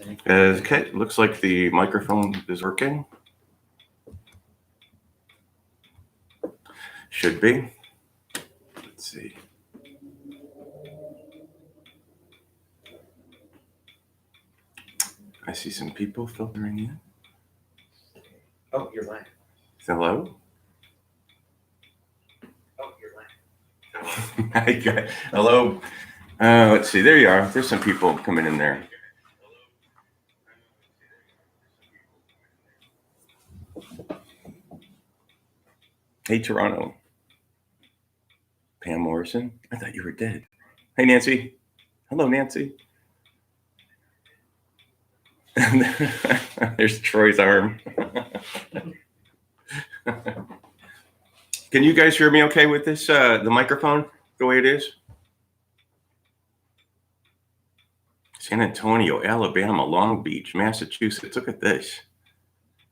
Okay, looks like the microphone is working. Should be. Let's see. I see some people filtering in. Oh, you're live. Hello? Oh, you're live. Hello. Let's see. There you are. There's some people coming in there. Hey, Toronto. Pam Morrison. I thought you were dead. Hey, Nancy. Hello, Nancy. There's Troy's arm. Can you guys hear me okay with this, the microphone, the way it is? San Antonio, Alabama, Long Beach, Massachusetts. Look at this.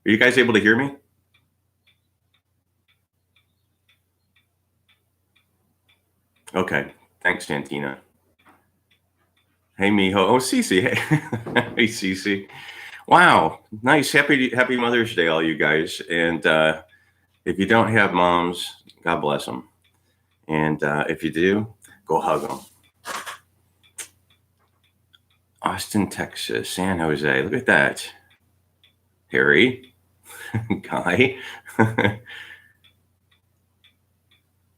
Are you guys able to hear me? Okay. Thanks, Santina. Hey, Miho. Oh, Cece. Hey, hey, Cece. Wow. Nice. Happy Mother's Day, all you guys. And if you don't have moms, God bless them. And if you do, go hug them. Austin, Texas, San Jose. Look at that. Harry, Guy.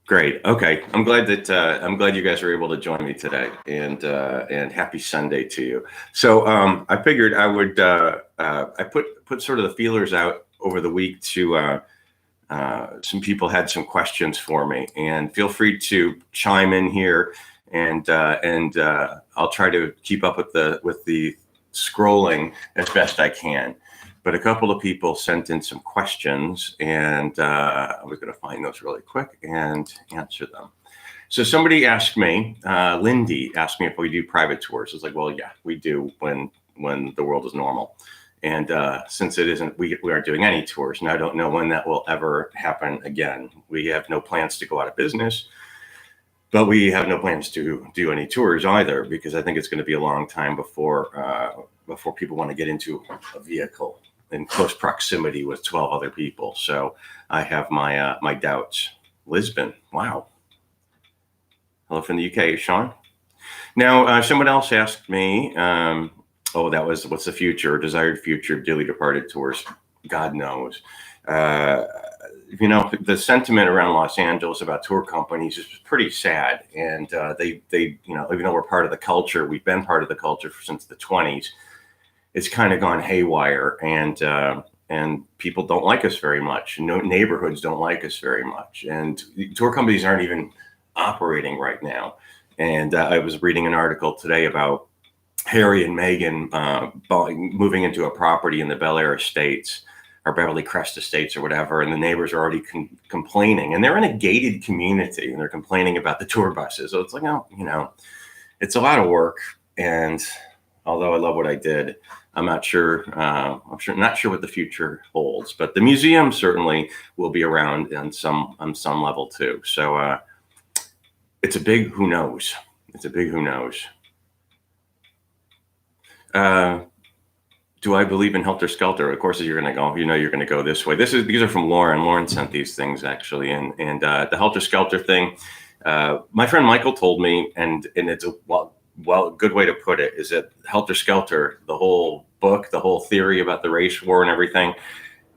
Great. Okay. I'm glad you guys were able to join me today, and happy Sunday to you. So I figured I would I put sort of the feelers out over the week to some people had some questions for me, and feel free to chime in here, and I'll try to keep up with the scrolling as best I can. But a couple of people sent in some questions, and I was going to find those really quick and answer them. So somebody asked me, Lindy asked me if we do private tours. I was like, well, yeah, we do when the world is normal. And since it isn't, we aren't doing any tours, and I don't know when that will ever happen again. We have no plans to go out of business, but we have no plans to do any tours either, because I think it's going to be a long time before people want to get into a vehicle in close proximity with 12 other people. So I have my doubts. Lisbon, wow. Hello from the UK, Sean. Now, someone else asked me, that was what's the future, desired future of dearly departed tours? God knows. The sentiment around Los Angeles about tour companies is pretty sad. And they even though we're part of the culture, we've been part of the culture since the 20s. It's kind of gone haywire, and people don't like us very much. No, neighborhoods don't like us very much, and tour companies aren't even operating right now. And I was reading an article today about Harry and Meghan moving into a property in the Bel Air Estates or Beverly Crest Estates or whatever, and the neighbors are already complaining, and they're in a gated community, and they're complaining about the tour buses. So it's like, it's a lot of work, and although I love what I did, I'm not sure. Not sure what the future holds, but the museum certainly will be around on some level too. So it's a big who knows. It's a big who knows. Do I believe in Helter Skelter? Of course, you're going to go. You're going to go this way. These are from Lauren. Lauren sent these things actually, and the Helter Skelter thing. My friend Michael told me, and it's a good way to put it is that Helter Skelter, the whole book, the whole theory about the race war and everything,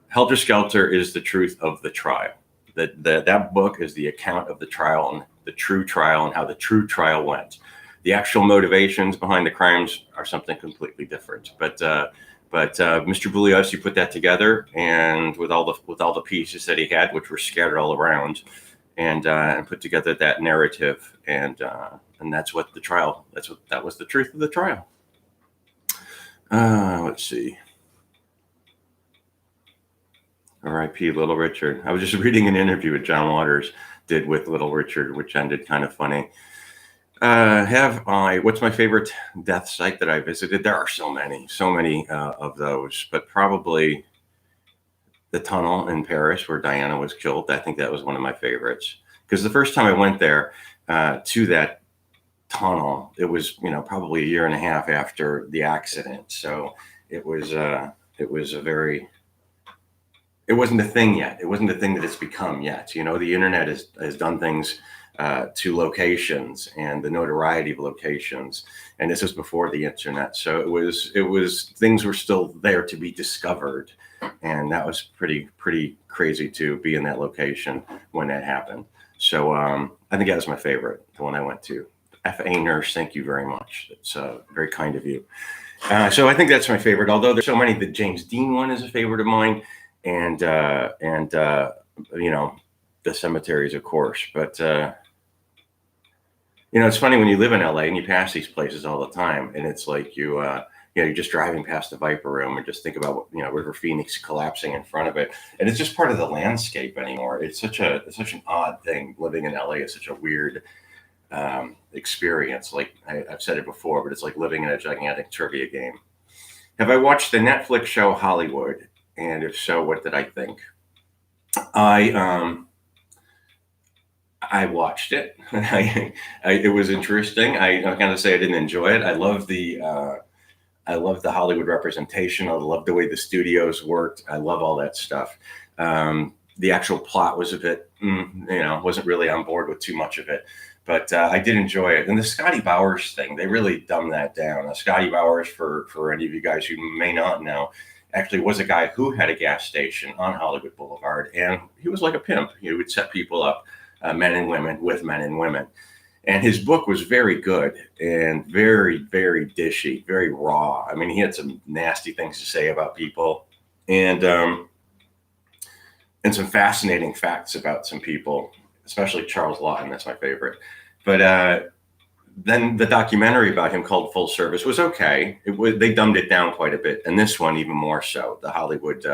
Helter Skelter is the truth of the trial. That book is the account of the trial and the true trial and how the true trial went. The actual motivations behind the crimes are something completely different. But Mr. Buglios, put that together, and with all the pieces that he had, which were scattered all around, and put together that narrative, and that's what the trial. That was the truth of the trial. Let's see. R.I.P. Little Richard. I was just reading an interview that John Waters did with Little Richard, which ended kind of funny. What's my favorite death site that I visited? There are so many of those, but probably the tunnel in Paris where Diana was killed. I think that was one of my favorites, because the first time I went there to that tunnel. It was, probably a year and a half after the accident. So it was a very, it wasn't a thing yet. It wasn't a thing that it's become yet. The internet has done things to locations and the notoriety of locations. And this was before the internet. So it was things were still there to be discovered. And that was pretty crazy to be in that location when that happened. So I think that was my favorite, the one I went to. FA Nurse, thank you very much. It's very kind of you. So I think that's my favorite, although there's so many. The James Dean one is a favorite of mine. And the cemeteries, of course. But, it's funny when you live in LA and you pass these places all the time. And it's like you're just driving past the Viper Room and just think about, River Phoenix collapsing in front of it. And it's just part of the landscape anymore. It's such an odd thing. Living in LA is such a weird experience. Like I've said it before, but it's like living in a gigantic trivia game. Have I watched the Netflix show Hollywood? And if so, what did I think? I watched it. It was interesting. I'm going to say I didn't enjoy it. I love the Hollywood representation. I love the way the studios worked. I love all that stuff. The actual plot was a bit, wasn't really on board with too much of it. But I did enjoy it. And the Scotty Bowers thing, they really dumbed that down. Now, Scotty Bowers, for any of you guys who may not know, actually was a guy who had a gas station on Hollywood Boulevard. And he was like a pimp. He would set people up, men and women, with men and women. And his book was very good and very, very dishy, very raw. I mean, he had some nasty things to say about people and some fascinating facts about some people, especially Charles Lawton. That's my favorite. But then the documentary about him called Full Service was okay. They dumbed it down quite a bit. And this one even more so. The Hollywood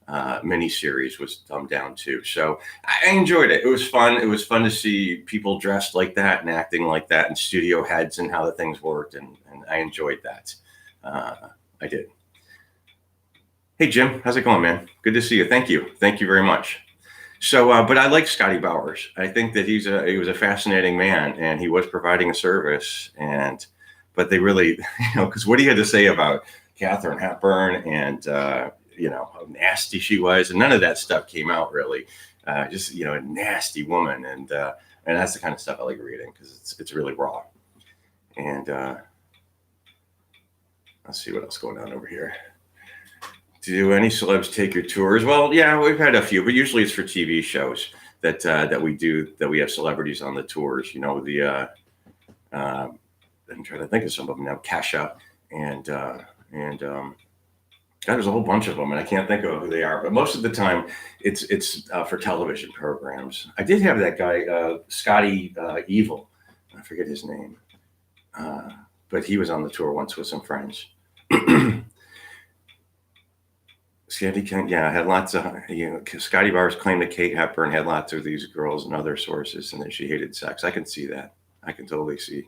miniseries was dumbed down too. So I enjoyed it. It was fun. It was fun to see people dressed like that and acting like that and studio heads and how the things worked. And I enjoyed that. I did. Hey, Jim, how's it going, man? Good to see you. Thank you. Thank you very much. So, but I like Scotty Bowers. I think that he was a fascinating man and he was providing a service. But they really, because what he had to say about Katharine Hepburn and, how nasty she was, and none of that stuff came out really. Just a nasty woman, and that's the kind of stuff I like reading because it's really raw. And let's see what else going on over here. Do any celebs take your tours? Well, yeah, we've had a few, but usually it's for TV shows that we have celebrities on the tours. I'm trying to think of some of them now. Kesha and there's a whole bunch of them, and I can't think of who they are. But most of the time, it's for television programs. I did have that guy, Scotty Evil. I forget his name, but he was on the tour once with some friends. Had lots of, Scotty Bowers claimed that Kate Hepburn had lots of these girls and other sources, and that she hated sex. I can see that. I can totally see.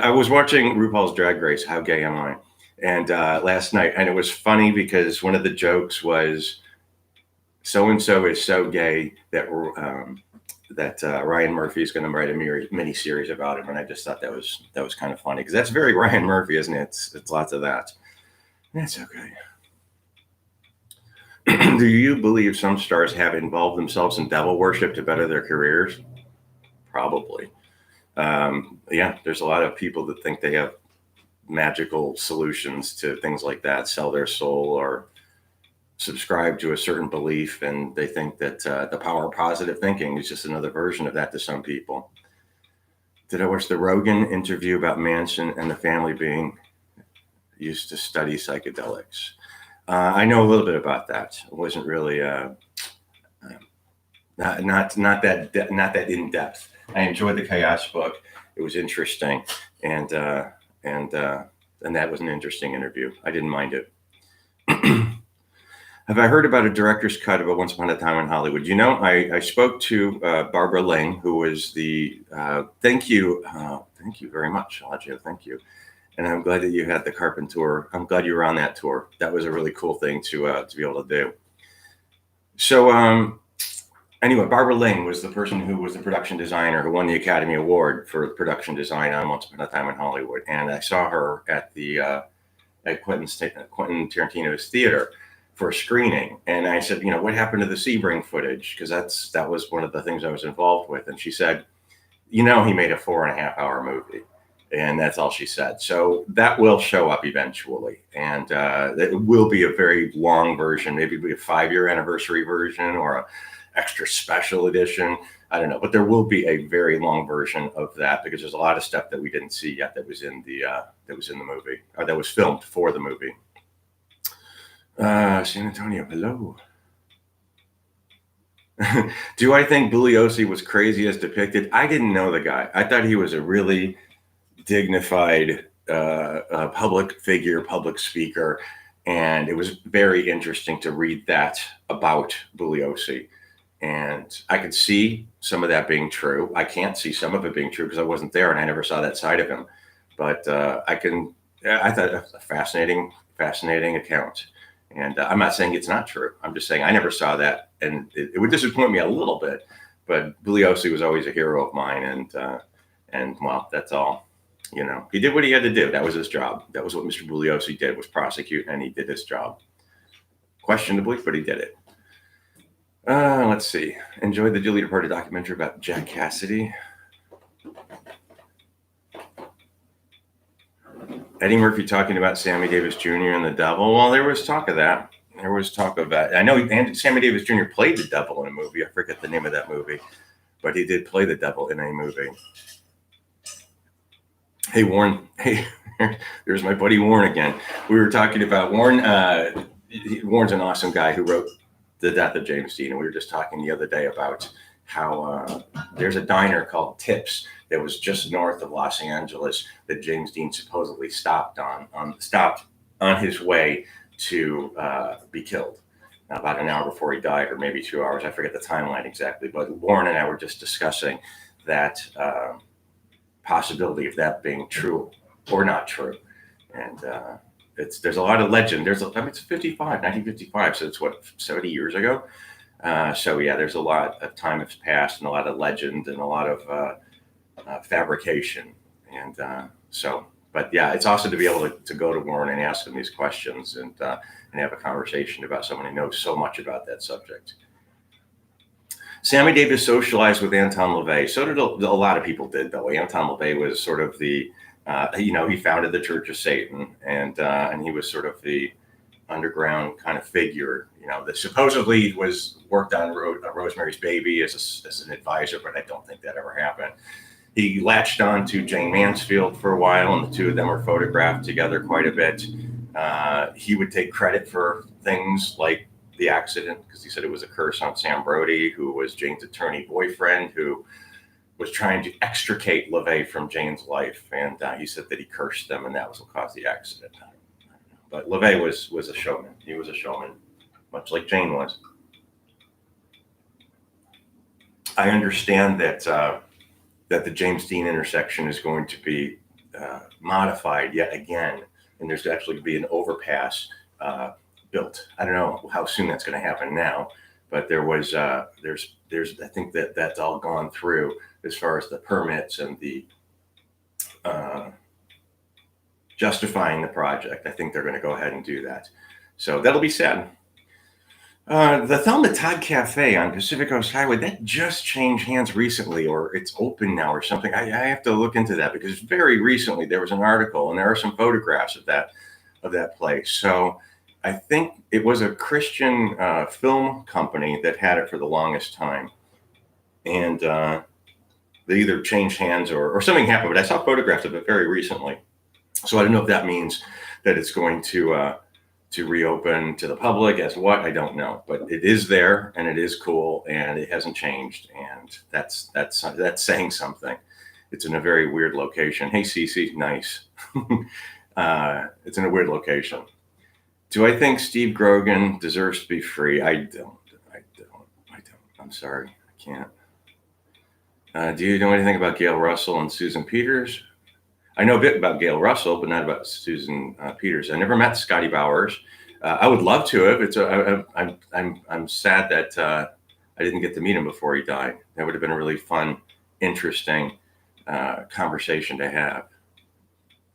I was watching RuPaul's Drag Race, How Gay Am I? And last night, and it was funny because one of the jokes was, so-and-so is so gay that Ryan Murphy is going to write a mini-series about him. And I just thought that was kind of funny because that's very Ryan Murphy, isn't it? It's lots of that. That's okay. Do you believe some stars have involved themselves in devil worship to better their careers? Probably. There's a lot of people that think they have magical solutions to things like that, sell their soul or subscribe to a certain belief, and they think that the power of positive thinking is just another version of that to some people. Did I watch the Rogan interview about Manson and the family being used to study psychedelics? I know a little bit about that. It wasn't really not that in depth. I enjoyed the Chaos book. It was interesting, and that was an interesting interview. I didn't mind it. Have I heard about a director's cut of a Once Upon a Time in Hollywood? I spoke to Barbara Ling, who was the thank you very much, Algio. Thank you. And I'm glad that you had the Carpent tour. I'm glad you were on that tour. That was a really cool thing to be able to do. So Anyway, Barbara Ling was the person who was the production designer who won the Academy Award for production design on Once Upon a Time in Hollywood. And I saw her at the at Quentin Tarantino's theater for a screening. And I said, what happened to the Sebring footage? Because that was one of the things I was involved with. And she said, he made a 4.5-hour movie. And that's all she said. So that will show up eventually. And it will be a very long version, maybe a 5-year anniversary version or a extra special edition. I don't know, but there will be a very long version of that because there's a lot of stuff that we didn't see yet that was in the movie, or that was filmed for the movie. San Antonio, hello. Do I think Bugliosi was crazy as depicted? I didn't know the guy. I thought he was a really dignified public figure, public speaker, and it was very interesting to read that about Bugliosi. And I could see some of that being true. I can't see some of it being true because I wasn't there and I never saw that side of him. But I thought it was a fascinating account. And I'm not saying it's not true. I'm just saying I never saw that. And it would disappoint me a little bit. But Bugliosi was always a hero of mine. And well, that's all. He did what he had to do. That was his job. That was what Mr. Bugliosi did, was prosecute, and he did his job. Questionably, but he did it. Let's see. Enjoyed the Julia Porter documentary about Jack Cassidy. Eddie Murphy talking about Sammy Davis Jr. and the devil. Well, there was talk of that. I know Sammy Davis Jr. played the devil in a movie. I forget the name of that movie, but he did play the devil in a movie. Hey, Warren. Hey, there's my buddy Warren again. We were talking about Warren. Warren's an awesome guy who wrote The Death of James Dean. And we were just talking the other day about how there's a diner called Tips that was just north of Los Angeles that James Dean supposedly stopped on his way to be killed about an hour before he died, or maybe 2 hours. I forget the timeline exactly. But Warren and I were just discussing that possibility of that being true or not true. And there's a lot of legend. It's 1955, so it's 70 years ago. So yeah, there's a lot of time that's passed and a lot of legend and a lot of fabrication. And but yeah, it's awesome to be able to go to Warren and ask him these questions and have a conversation about someone who knows so much about that subject. Sammy Davis socialized with Anton LaVey. So did a lot of people did, though. Anton LaVey was sort of the, he founded the Church of Satan, and he was sort of the underground kind of figure, that supposedly worked on Rosemary's Baby as an advisor, but I don't think that ever happened. He latched on to Jane Mansfield for a while, and the two of them were photographed together quite a bit. He would take credit for things like the accident because he said it was a curse on Sam Brody, who was Jane's attorney boyfriend, who was trying to extricate LaVey from Jane's life. And he said that he cursed them and that was what caused the accident. But LaVey was a showman. He was a showman, much like Jane was. I understand that the James Dean intersection is going to be modified yet again. And there's actually going to be an overpass built. I don't know how soon that's going to happen now, but there's I think that's all gone through as far as the permits and the justifying the project. I think they're going to go ahead and do that. So that'll be sad. The Thelma Todd Cafe on Pacific Coast Highway, that just changed hands recently, or it's open now or something. I have to look into that because very recently there was an article and there are some photographs of that place. So I think it was a Christian film company that had it for the longest time. And they either changed hands or something happened, but I saw photographs of it very recently. So I don't know if that means that it's going to reopen to the public as what, I don't know, but it is there and it is cool and it hasn't changed. And that's saying something. It's in a very weird location. Hey, Cece, nice. It's in a weird location. Do I think Steve Grogan deserves to be free? I don't. I'm sorry. I can't. Do you know anything about Gail Russell and Susan Peters? I know a bit about Gail Russell, but not about Susan Peters. I never met Scotty Bowers. I would love to have. I'm sad that I didn't get to meet him before he died. That would have been a really fun, interesting conversation to have.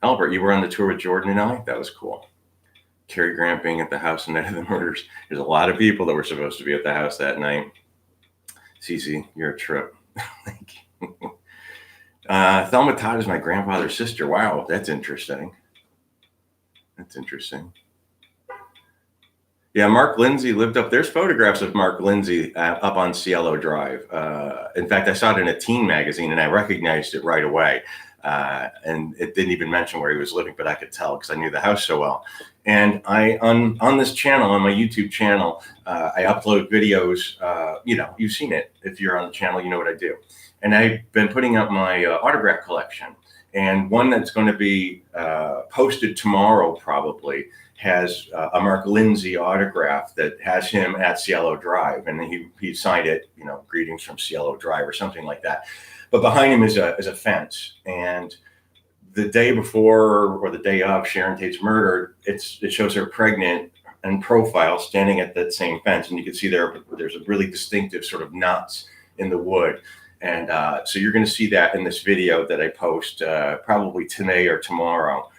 Albert, you were on the tour with Jordan and I? That was cool. Cary Grant being at the house the night of the murders. There's a lot of people that were supposed to be at the house that night. Cece, you're a trip. Thank you. Thelma Todd is my grandfather's sister. Wow, that's interesting. That's interesting. Yeah, Mark Lindsay lived up. There's photographs of Mark Lindsay up on Cielo Drive. In fact, I saw it in a teen magazine and I recognized it right away. And it didn't even mention where he was living, but I could tell because I knew the house so well. And I on this channel, on my YouTube channel, I upload videos. You've seen it. If you're on the channel, you know what I do. And I've been putting up my autograph collection. And one that's going to be posted tomorrow probably has a Mark Lindsay autograph that has him at Cielo Drive. And he signed it, greetings from Cielo Drive or something like that. But behind him is a fence. And the day before or the day of Sharon Tate's murder, it shows her pregnant and profile standing at that same fence. And you can see there's a really distinctive sort of knots in the wood. And so you're going to see that in this video that I post probably today or tomorrow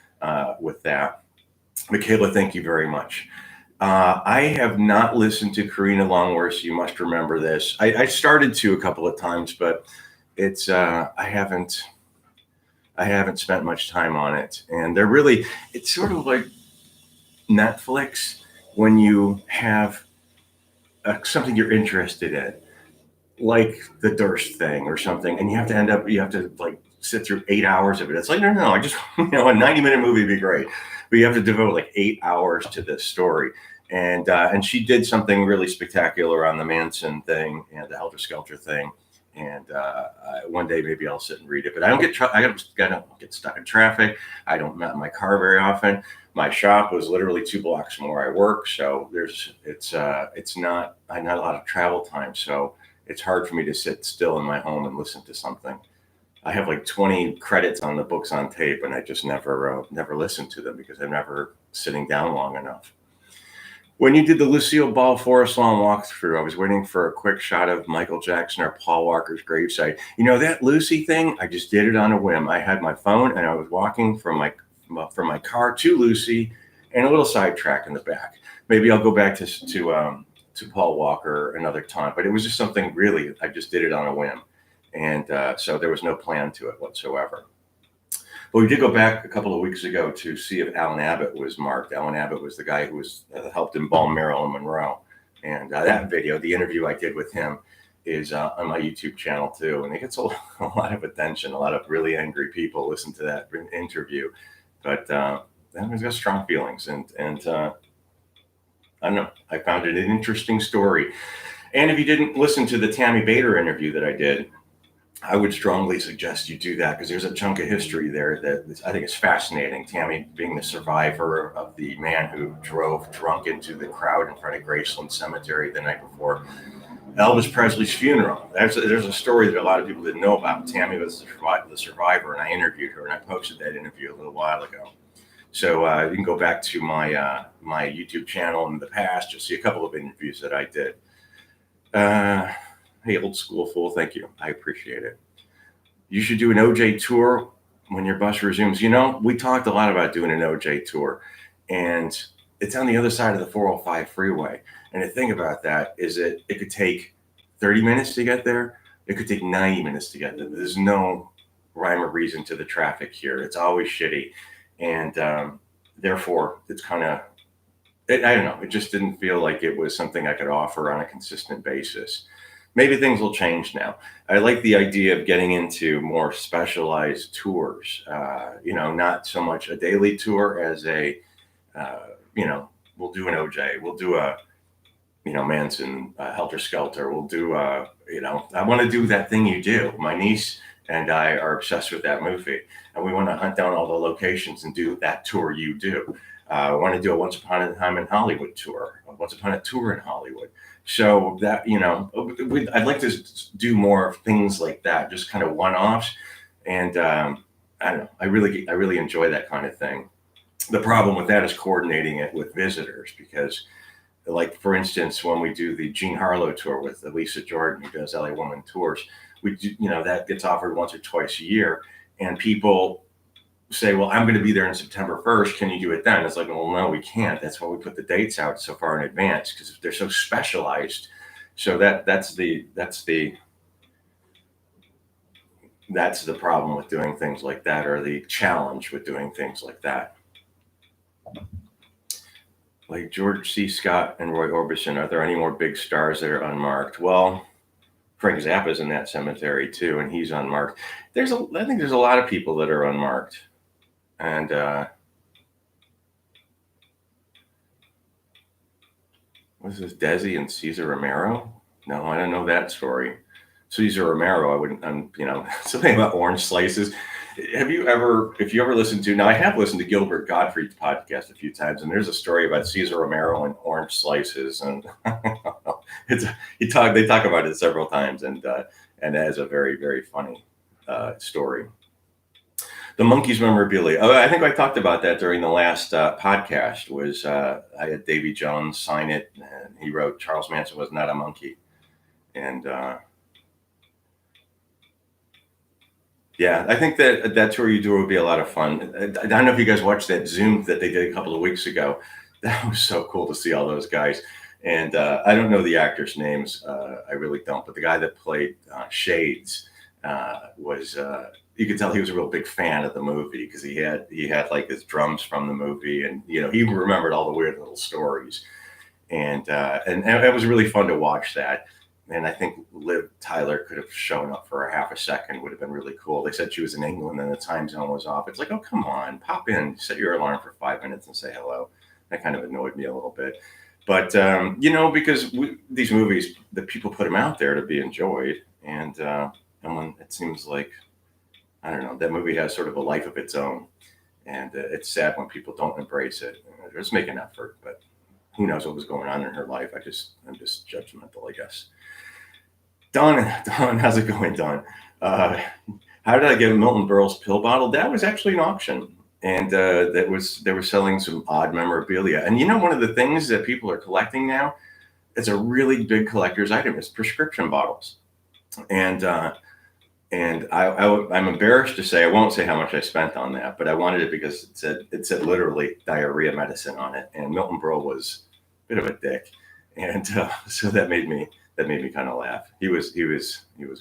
with that. Michaela, thank you very much. I have not listened to Karina Longworth. You must remember this. I started to a couple of times, but it's I haven't spent much time on it. And it's sort of like Netflix when you have something you're interested in, like the Durst thing or something, and you have to like sit through 8 hours of it. It's like, no, I just, a 90-minute movie would be great, but you have to devote like 8 hours to this story. And she did something really spectacular on the Manson thing and the Helter Skelter thing. And one day maybe I'll sit and read it, but I don't get stuck in traffic. I don't not in my car very often. My shop was literally 2 blocks from where I work, so it's not a lot of travel time, so it's hard for me to sit still in my home and listen to something. I have like 20 credits on the books on tape, and I just never listened to them because I'm never sitting down long enough. When you did the Lucille Ball Forest Lawn walkthrough, I was waiting for a quick shot of Michael Jackson or Paul Walker's gravesite. That Lucy thing, I just did it on a whim. I had my phone and I was walking from my car to Lucy and a little sidetrack in the back. Maybe I'll go back to Paul Walker another time, but it was just something really, I just did it on a whim. And so there was no plan to it whatsoever. But we did go back a couple of weeks ago to see if Alan Abbott was marked. Alan Abbott was the guy who helped embalm Marilyn Monroe. And that video, the interview I did with him, is on my YouTube channel too. And it gets a lot of attention. A lot of really angry people listen to that interview. But he's got strong feelings. And I don't know. I found it an interesting story. And if you didn't listen to the Tammy Bader interview that I did, I would strongly suggest you do that because there's a chunk of history there that I think is fascinating. Tammy being the survivor of the man who drove drunk into the crowd in front of Graceland Cemetery the night before Elvis Presley's funeral. There's a story that a lot of people didn't know about. Tammy was the survivor, and I interviewed her, and I posted that interview a little while ago. So you can go back to my YouTube channel in the past. You'll see a couple of interviews that I did. Hey, old school fool, thank you. I appreciate it. You should do an OJ tour when your bus resumes. We talked a lot about doing an OJ tour, and it's on the other side of the 405 freeway. And the thing about that is that it could take 30 minutes to get there. It could take 90 minutes to get there. There's no rhyme or reason to the traffic here. It's always shitty. And therefore, it's kind of, I don't know, it just didn't feel like it was something I could offer on a consistent basis. Maybe things will change now. I like the idea of getting into more specialized tours, not so much a daily tour as we'll do an OJ, we'll do a, Manson, Helter Skelter, we'll do I want to do that thing you do. My niece and I are obsessed with that movie, and we want to hunt down all the locations and do that tour you do. I want to do a Once Upon a Time in Hollywood tour, a Once Upon a Tour in Hollywood. So that, I'd like to do more things like that, just kind of one-offs. And I don't know, I really enjoy that kind of thing. The problem with that is coordinating it with visitors, because like for instance, when we do the Jean Harlow tour with Lisa Jordan, who does LA Woman tours, we do, that gets offered once or twice a year, and people say, well, I'm going to be there on September 1st. Can you do it then? It's like, well, no, we can't. That's why we put the dates out so far in advance, because they're so specialized. So that's the problem with doing things like that, or the challenge with doing things like that. Like George C. Scott and Roy Orbison, are there any more big stars that are unmarked? Well, Frank Zappa's in that cemetery too, and he's unmarked. I think there's a lot of people that are unmarked. And what's this, Desi and Cesar Romero? No, I don't know that story. Cesar Romero, I wouldn't, something about orange slices. If you ever listened to, now I have listened to Gilbert Gottfried's podcast a few times, and there's a story about Cesar Romero and orange slices, and they talk about it several times, and that is a very, very funny story. The Monkees memorabilia. Oh, I think I talked about that during the last podcast. Was I had Davy Jones sign it, and he wrote Charles Manson was not a monkey, and yeah, I think that tour you do would be a lot of fun. I don't know if you guys watched that Zoom that they did a couple of weeks ago. That was so cool to see all those guys. And I don't know the actors' names. I really don't. But the guy that played Shades was. You could tell he was a real big fan of the movie, because he had like his drums from the movie, and he remembered all the weird little stories, and it was really fun to watch that. And I think Liv Tyler could have shown up for a half a second, would have been really cool. They said she was in England and the time zone was off. It's like, oh, come on, pop in, set your alarm for 5 minutes and say hello. That kind of annoyed me a little bit. But, because these movies, the people put them out there to be enjoyed. And when it seems like, I don't know, that movie has sort of a life of its own. And it's sad when people don't embrace it. Just make an effort, but who knows what was going on in her life. I'm just judgmental, I guess. Don, how's it going, Don? How did I get Milton Berle's pill bottle? That was actually an auction, and they were selling some odd memorabilia. And one of the things that people are collecting now, it's a really big collector's item, is prescription bottles. And I'm embarrassed to say, I won't say how much I spent on that, but I wanted it because it said literally diarrhea medicine on it, and Milton Berle was a bit of a dick, and so that made me kind of laugh. He was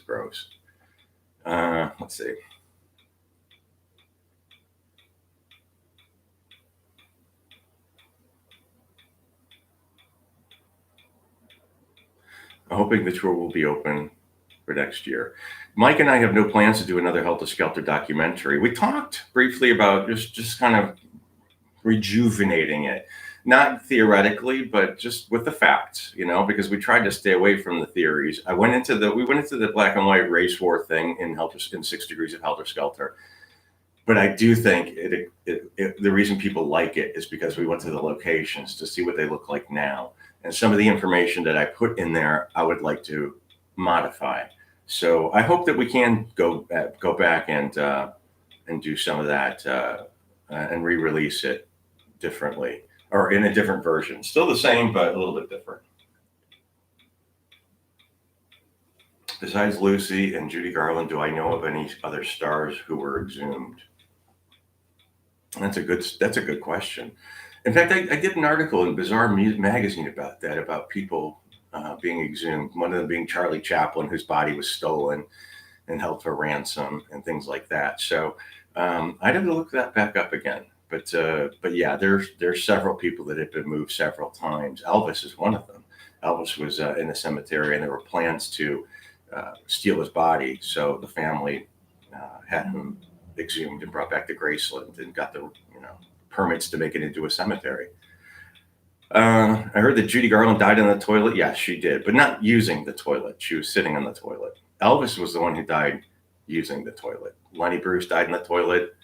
gross. Let's see. I'm hoping the tour will be open for next year. Mike and I have no plans to do another Helter Skelter documentary. We talked briefly about just kind of rejuvenating it. Not theoretically, but just with the facts, because we tried to stay away from the theories. We went into the black and white race war thing in 6 Degrees of Helter Skelter. But I do think the reason people like it is because we went to the locations to see what they look like now. And some of the information that I put in there, I would like to modify. So I hope that we can go back and do some of that and re-release it differently, or in a different version. Still the same, but a little bit different. Besides Lucy and Judy Garland, do I know of any other stars who were exhumed? That's a good question. In fact, I did an article in Bizarre Magazine about that, about people being exhumed. One of them being Charlie Chaplin, whose body was stolen and held for ransom and things like that. So I'd have to look that back up again. But yeah, there's several people that have been moved several times. Elvis is one of them. Elvis was in a cemetery, and there were plans to steal his body. So the family had him exhumed and brought back to Graceland and got the permits to make it into a cemetery. I heard that Judy Garland died in the toilet. Yes, she did, but not using the toilet. She was sitting on the toilet. Elvis was the one who died using the toilet. Lenny Bruce died in the toilet,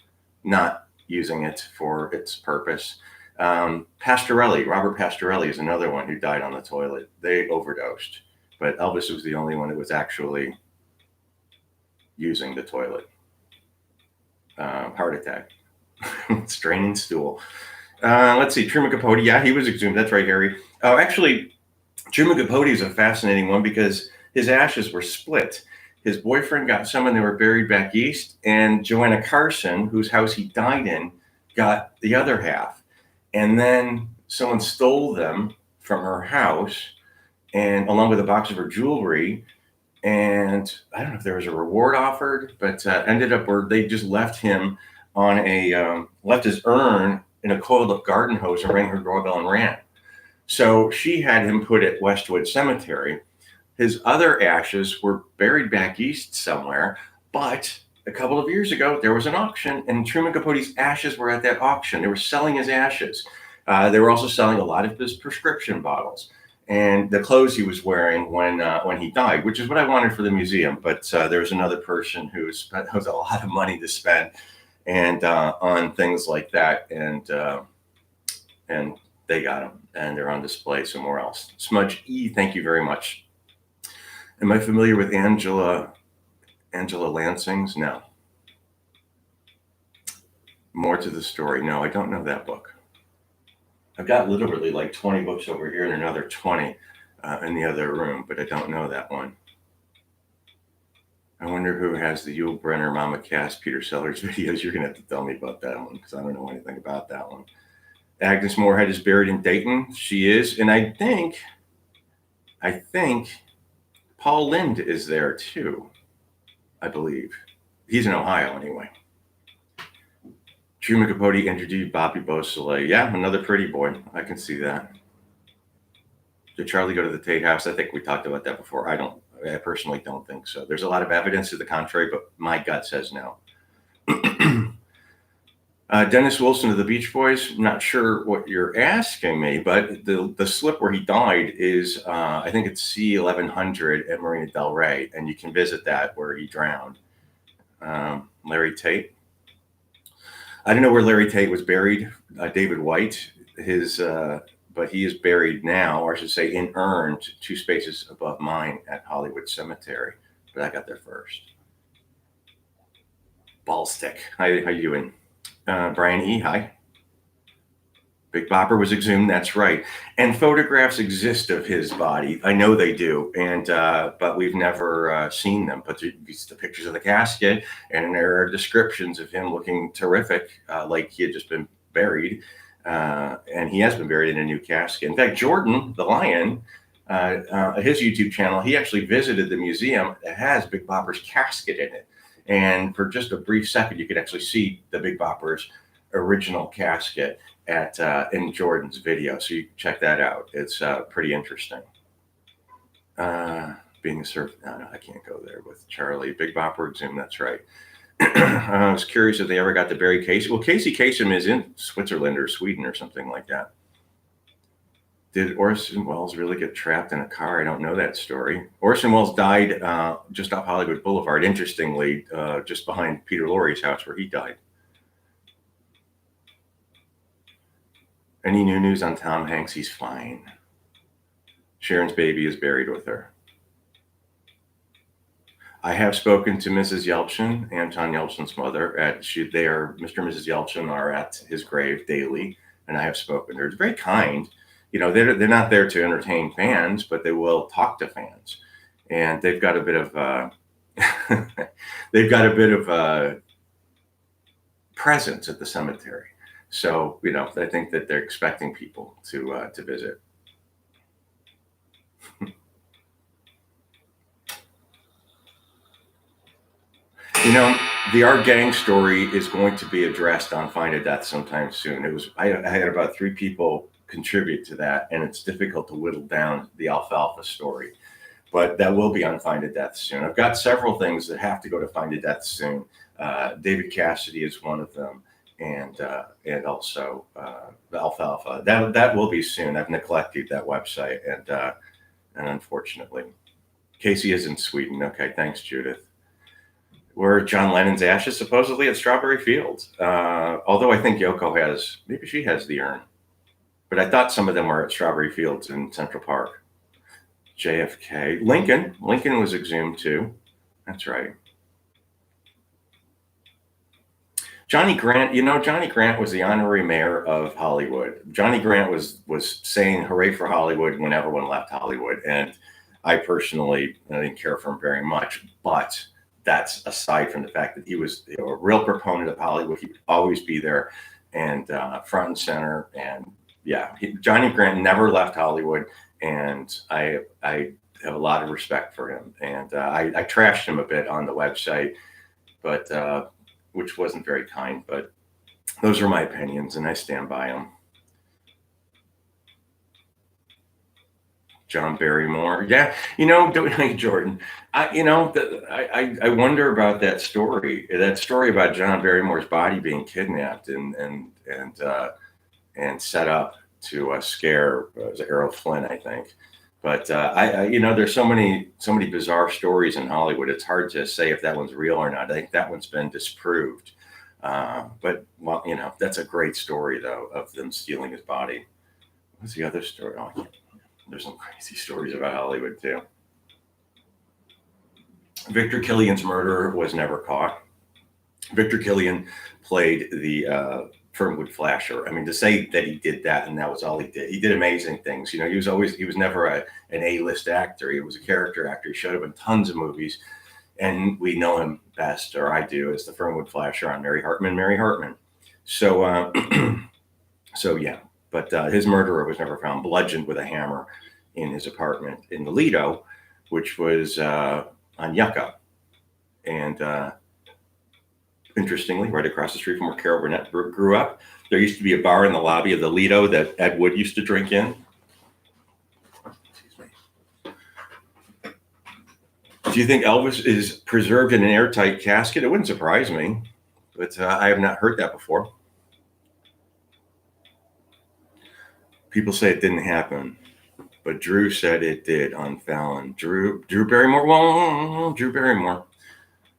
not using it for its purpose. Robert Pastorelli is another one who died on the toilet. They overdosed, but Elvis was the only one who was actually using the toilet. Heart attack, straining stool. Let's see, Truman Capote. Yeah, he was exhumed. That's right, Harry. Oh, actually, Truman Capote is a fascinating one because his ashes were split. His boyfriend got some and they were buried back east, and Joanna Carson, whose house he died in, got the other half. And then someone stole them from her house, and along with a box of her jewelry. And I don't know if there was a reward offered, but ended up where they just left him on left his urn in a coiled up garden hose and rang her doorbell and ran. So she had him put at Westwood Cemetery. His other ashes were buried back east somewhere, but a couple of years ago there was an auction, and Truman Capote's ashes were at that auction. They were selling his ashes. They were also selling a lot of his prescription bottles and the clothes he was wearing when he died, which is what I wanted for the museum. But there was another person who had a lot of money to spend and on things like that, and they got them, and they're on display somewhere else. Smudge E, thank you very much. Am I familiar with Angela Lansing's? No. More to the story. No, I don't know that book. I've got literally like 20 books over here and another 20 in the other room, but I don't know that one. I wonder who has the Yul Brynner, Mama Cass, Peter Sellers videos. You're going to have to tell me about that one because I don't know anything about that one. Agnes Moorehead is buried in Dayton. She is. And I think Paul Lind is there too, I believe. He's in Ohio anyway. Truman Capote interviewed Bobby Beausoleil. Yeah, another pretty boy. I can see that. Did Charlie go to the Tate House? I think we talked about that before. I personally don't think so. There's a lot of evidence to the contrary, but my gut says no. Dennis Wilson of the Beach Boys. Not sure what you're asking me, but the slip where he died is, I think it's C1100 at Marina Del Rey, and you can visit that where he drowned. Larry Tate. I don't know where Larry Tate was buried. David White, but he is buried now, or I should say, inurned 2 spaces above mine at Hollywood Cemetery. But I got there first. Ballstick. How you doing? Brian E. Hi. Big Bopper was exhumed. That's right. And photographs exist of his body. I know they do, but we've never seen them. But it's the pictures of the casket, and there are descriptions of him looking terrific, like he had just been buried, and he has been buried in a new casket. In fact, Jordan the Lion, his YouTube channel, he actually visited the museum that has Big Bopper's casket in it. And for just a brief second, you could actually see the Big Bopper's original casket in Jordan's video. So you can check that out. It's pretty interesting. Being a surf, no, I can't go there with Charlie. Big Bopper exhumed, that's right. I was curious if they ever got to bury Casey. Well, Casey Kasem is in Switzerland or Sweden or something like that. Did Orson Welles really get trapped in a car? I don't know that story. Orson Welles died just off Hollywood Boulevard, interestingly, just behind Peter Lorre's house where he died. Any new news on Tom Hanks? He's fine. Sharon's baby is buried with her. I have spoken to Mrs. Yelchin, Anton Yelchin's mother. Mr. and Mrs. Yelchin are at his grave daily, and I have spoken. They're very kind. You know, they're not there to entertain fans, but they will talk to fans, and they've got a bit of presence at the cemetery. So, you know, I think that they're expecting people to visit. You know, the Art Gang story is going to be addressed on Find a Death sometime soon. I had about 3 people contribute to that, and it's difficult to whittle down the Alfalfa story. But that will be on Find a Death soon. I've got several things that have to go to Find a Death soon. David Cassidy is one of them. And also the Alfalfa. That will be soon. I've neglected that website, and unfortunately, Casey is in Sweden. Okay, thanks, Judith. Were John Lennon's ashes supposedly at Strawberry Fields? Although I think maybe she has the urn, but I thought some of them were at Strawberry Fields in Central Park. JFK, Lincoln was exhumed too. That's right. Johnny Grant, Johnny Grant was the honorary mayor of Hollywood. Johnny Grant was saying "Hooray for Hollywood" when everyone left Hollywood, and I personally didn't care for him very much. But that's aside from the fact that he was a real proponent of Hollywood. He would always be there and front and center. And yeah, Johnny Grant never left Hollywood, and I have a lot of respect for him. And I trashed him a bit on the website, but which wasn't very kind. But those are my opinions, and I stand by them. John Barrymore, yeah, Jordan. I wonder about that story. That story about John Barrymore's body being kidnapped and set up to scare was Errol Flynn, I think. But there's so many bizarre stories in Hollywood. It's hard to say if that one's real or not. I think that one's been disproved. But well, that's a great story though of them stealing his body. What's the other story? Oh, there's some crazy stories about Hollywood too. Victor Kilian's murderer was never caught. Victor Kilian played the Fernwood Flasher. I mean, to say that he did that and that was all he did amazing things. He was never an A-list actor. He was a character actor. He showed up in tons of movies, and we know him best, or I do, as the Fernwood Flasher on Mary Hartman. So, so yeah. But his murderer was never found, bludgeoned with a hammer in his apartment in the Lido, which was on Yucca. And interestingly, right across the street from where Carol Burnett grew up, there used to be a bar in the lobby of the Lido that Ed Wood used to drink in. Excuse me. Do you think Elvis is preserved in an airtight casket? It wouldn't surprise me, but I have not heard that before. People say it didn't happen, but Drew said it did on Fallon. Drew Barrymore. Well, Drew Barrymore.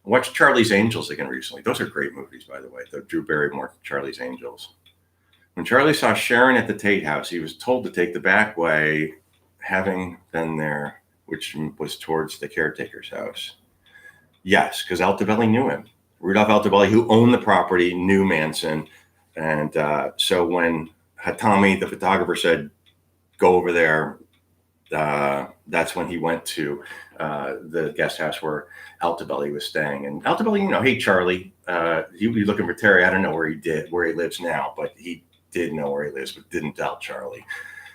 I watched Charlie's Angels again recently. Those are great movies, by the way. The Drew Barrymore, Charlie's Angels. When Charlie saw Sharon at the Tate House, he was told to take the back way, having been there, which was towards the caretaker's house. Yes, because Altobelli knew him. Rudolph Altobelli, who owned the property, knew Manson. And so when Hatami, the photographer, said, "Go over there," that's when he went to the guest house where Altobelli was staying. And Altobelli, hey, Charlie, he'd be looking for Terry. I don't know where he lives now, but he did know where he lives, but didn't tell Charlie.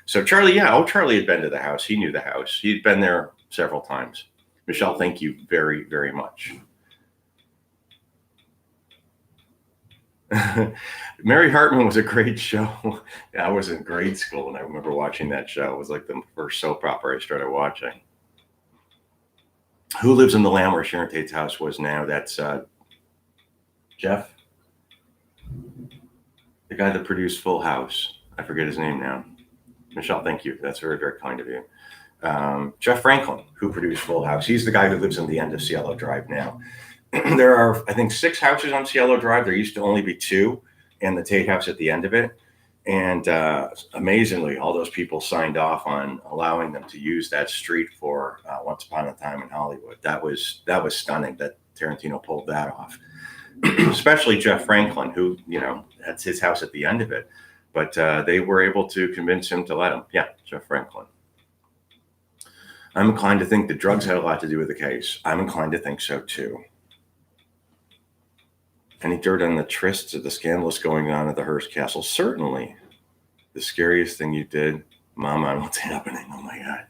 So Charlie, Charlie had been to the house. He knew the house. He'd been there several times. Michelle, thank you very, very much. Mary Hartman was a great show. I was in grade school and I remember watching that show. It was like the first soap opera I started watching. Who lives in the land where Sharon Tate's house was now? That's Jeff, the guy that produced Full House. I forget his name now. Michelle, thank you. That's very, very kind of you. Jeff Franklin, who produced Full House. He's the guy who lives in the end of Cielo Drive now. There are, I think, 6 houses on Cielo Drive. There used to only be 2, and the Tate House at the end of it. And amazingly, all those people signed off on allowing them to use that street for Once Upon a Time in Hollywood. That was stunning that Tarantino pulled that off. Especially Jeff Franklin, who, that's his house at the end of it. But they were able to convince him to let him. Yeah, Jeff Franklin. I'm inclined to think the drugs had a lot to do with the case. I'm inclined to think so, too. Any dirt on the trysts of the scandalous going on at the Hearst Castle? Certainly. The scariest thing you did, Mama, on what's happening. Oh my God.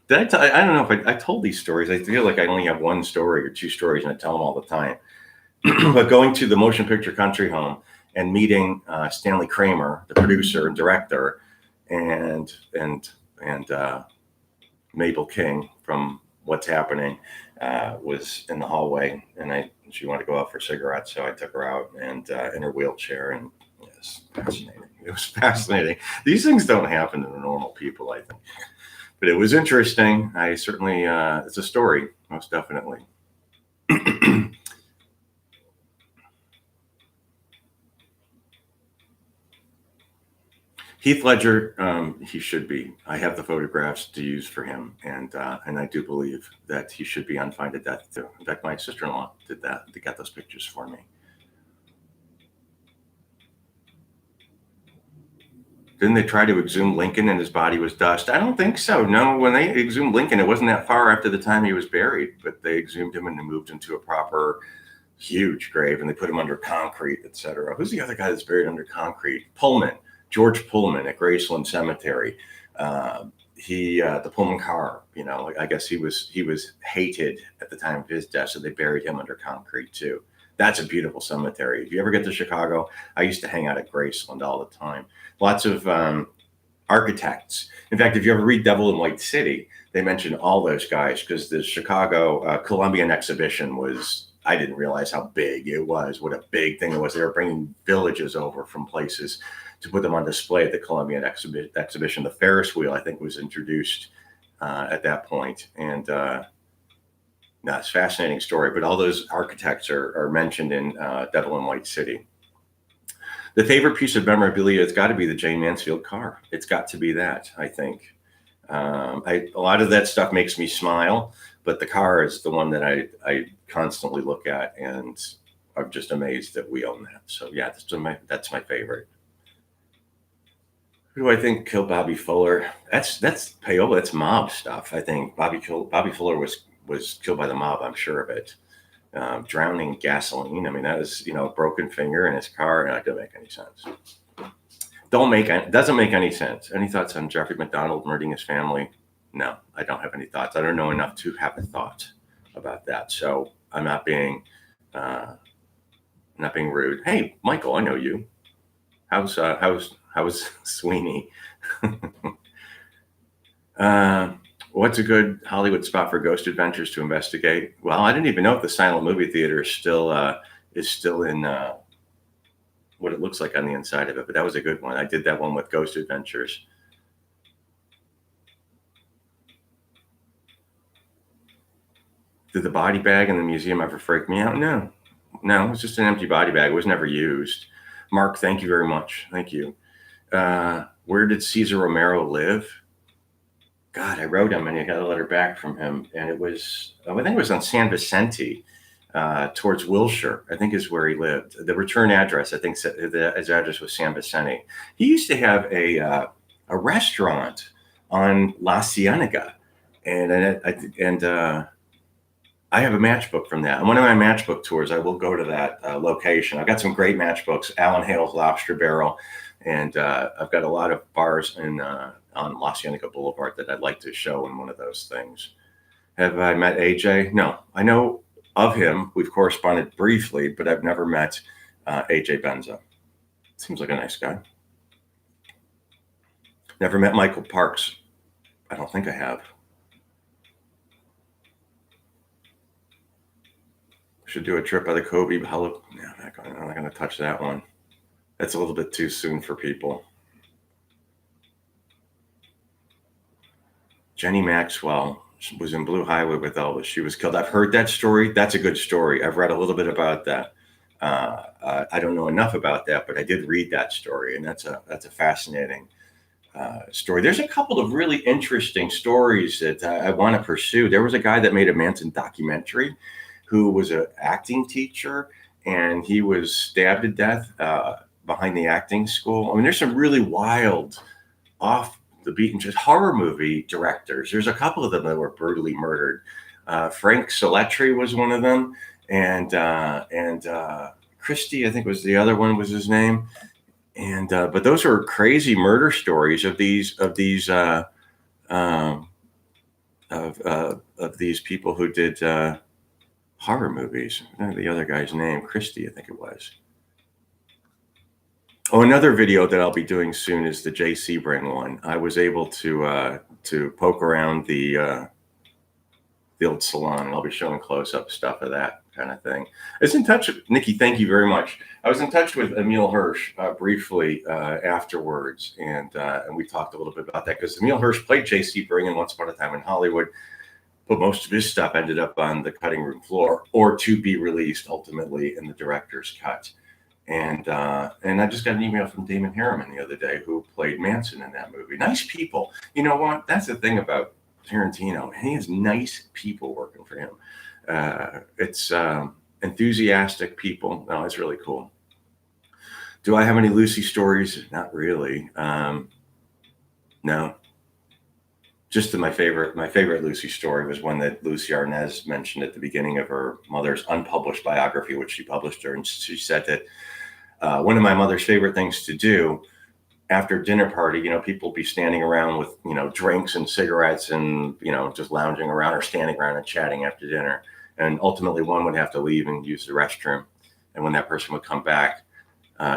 I don't know if I told these stories. I feel like I only have 1 story or 2 stories and I tell them all the time. But going to the Motion Picture Country Home and meeting Stanley Kramer, the producer and director, and Mabel King from What's Happening, was in the hallway, and she wanted to go out for cigarettes, so I took her out and in her wheelchair, and it was fascinating. It was fascinating. These things don't happen to normal people, I think, but it was interesting. I certainly, it's a story, most definitely. Heath Ledger, he should be. I have the photographs to use for him, and I do believe that he should be on Fine to Death too. In fact, my sister-in-law did that. They got those pictures for me. Didn't they try to exhume Lincoln and his body was dust? I don't think so. No, when they exhumed Lincoln, it wasn't that far after the time he was buried, but they exhumed him and moved him to a proper huge grave, and they put him under concrete, etc. Who's the other guy that's buried under concrete? Pullman, George Pullman at Graceland Cemetery. The Pullman car, I guess he was hated at the time of his death, so they buried him under concrete too. That's a beautiful cemetery. If you ever get to Chicago, I used to hang out at Graceland all the time. Lots of architects. In fact, if you ever read Devil in White City, they mention all those guys because the Chicago Columbian exhibition was, I didn't realize how big it was, what a big thing it was. They were bringing villages over from places to put them on display at the Columbian exhibition. The Ferris wheel, I think, was introduced at that point. And it's a fascinating story, but all those architects are mentioned in Devil in White City. The favorite piece of memorabilia has got to be the Jane Mansfield car. It's got to be that, I think. A lot of that stuff makes me smile, but the car is the one that I constantly look at, and I'm just amazed that we own that. So yeah, that's my favorite. Who do I think killed Bobby Fuller? That's payola. That's mob stuff. I think Bobby Fuller was killed by the mob. I'm sure of it. Drowning in gasoline. I mean, that was, a broken finger in his car, and it doesn't make any sense. Doesn't make any sense. Any thoughts on Jeffrey McDonald murdering his family? No, I don't have any thoughts. I don't know enough to have a thought about that. So I'm not being rude. Hey, Michael, I know you. How's Sweeney? What's a good Hollywood spot for Ghost Adventures to investigate? Well, I didn't even know if the silent movie theater is still in what it looks like on the inside of it, but that was a good one. I did that one with Ghost Adventures. Did the body bag in the museum ever freak me out? No, it was just an empty body bag. It was never used. Mark, thank you very much. Thank you. Where did Cesar Romero live? God, I wrote him and I got a letter back from him, and it was, I think it was on San Vicente, towards Wilshire, I think is where he lived. The return address, I think his address was San Vicente. He used to have a restaurant on La Cienega, and I have a matchbook from that. On one of my matchbook tours, I will go to that location. I've got some great matchbooks, Alan Hale's Lobster Barrel, and I've got a lot of bars on La Cienega Boulevard that I'd like to show in one of those things. Have I met AJ? No, I know of him. We've corresponded briefly, but I've never met AJ Benza. Seems like a nice guy. Never met Michael Parks. I don't think I have. Should do a trip by the Kobe. Hello. Yeah, I'm not going to touch that one. That's a little bit too soon for people. Jenny Maxwell was in Blue Highway with Elvis. She was killed. I've heard that story. That's a good story. I've read a little bit about that. I don't know enough about that, but I did read that story, and that's a fascinating story. There's a couple of really interesting stories that I want to pursue. There was a guy that made a Manson documentary who was an acting teacher, and he was stabbed to death behind the acting school. I mean, there's some really wild, off the beaten, just horror movie directors. There's a couple of them that were brutally murdered. Frank Soletri was one of them, and Christie, I think, was the other one, was his name. And but those are crazy murder stories of these people who did horror movies. I don't know the other guy's name. Christie, I think it was. Oh, another video that I'll be doing soon is the Jay Sebring one. I was able to poke around the old salon, and I'll be showing close-up stuff of that kind of thing. I was in touch with Nikki. Thank you very much. I was in touch with Emil Hirsch briefly afterwards, and we talked a little bit about that because Emil Hirsch played Jay Sebring in Once Upon a Time in Hollywood, but most of his stuff ended up on the cutting room floor or to be released ultimately in the director's cut. And I just got an email from Damon Harriman the other day, who played Manson in that movie. Nice people. You know what? That's the thing about Tarantino. He has nice people working for him. It's enthusiastic people. No, it's really cool. Do I have any Lucy stories? Not really. No. Just that my favorite Lucy story was one that Lucy Arnaz mentioned at the beginning of her mother's unpublished biography, which she published her, and she said that one of my mother's favorite things to do after dinner party, people be standing around with, drinks and cigarettes and, just lounging around or standing around and chatting after dinner. And ultimately one would have to leave and use the restroom. And when that person would come back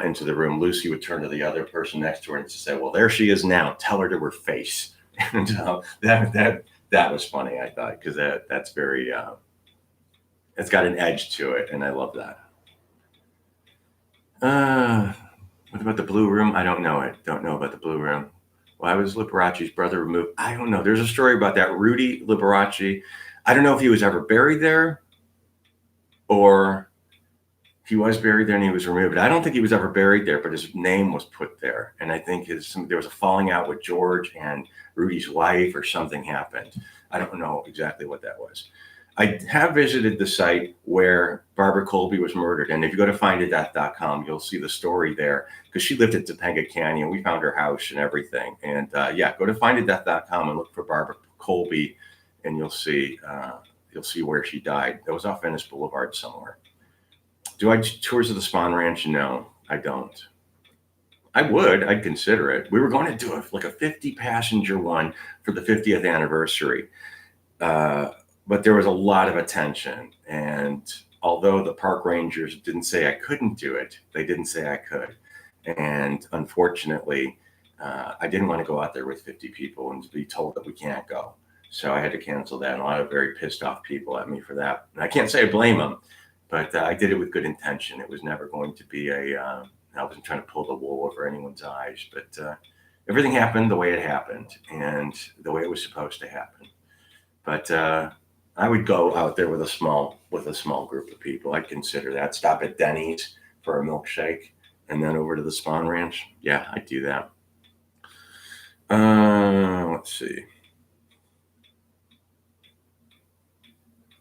into the room, Lucy would turn to the other person next to her and say, well, there she is now. Tell her to her face. And that was funny, I thought, because that's very, it's got an edge to it. And I love that. What about the Blue Room? I don't know it. Don't know about the Blue Room. Why was Liberace's brother removed? I don't know. There's a story about that. Rudy Liberace. I don't know if he was ever buried there or he was buried there and he was removed. I don't think he was ever buried there, but his name was put there. And I think there was a falling out with George and Rudy's wife or something happened. I don't know exactly what that was. I have visited the site where Barbara Colby was murdered. And if you go to findadeath.com, you'll see the story there because she lived at Topanga Canyon. We found her house and everything. And go to findadeath.com and look for Barbara Colby and you'll see where she died. That was off Venice Boulevard somewhere. Do I do tours of the Spawn Ranch? No, I don't. I would. I'd consider it. We were going to do a 50 passenger one for the 50th anniversary. But there was a lot of attention. And although the park rangers didn't say I couldn't do it, they didn't say I could. And unfortunately, I didn't want to go out there with 50 people and be told that we can't go. So I had to cancel that. And a lot of very pissed off people at me for that. And I can't say I blame them, but I did it with good intention. It was never going to be I wasn't trying to pull the wool over anyone's eyes, but everything happened the way it happened and the way it was supposed to happen. But I would go out there with a small group of people. I'd consider that. Stop at Denny's for a milkshake and then over to the Spawn Ranch. Yeah, I'd do that. Let's see.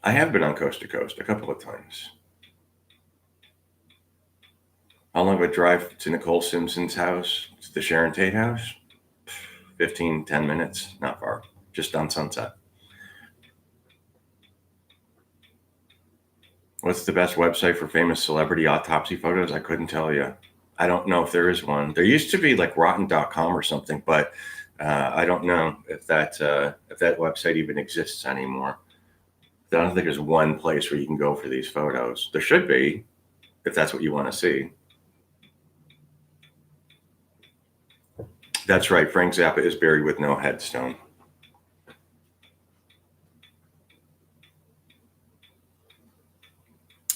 I have been on Coast to Coast a couple of times. How long of a drive to Nicole Simpson's house, to the Sharon Tate house? 10 minutes, not far, just on Sunset. What's the best website for famous celebrity autopsy photos? I couldn't tell you. I don't know if there is one. There used to be like rotten.com or something, but I don't know if that website even exists anymore. I don't think there's one place where you can go for these photos. There should be, if that's what you want to see. That's right. Frank Zappa is buried with no headstone.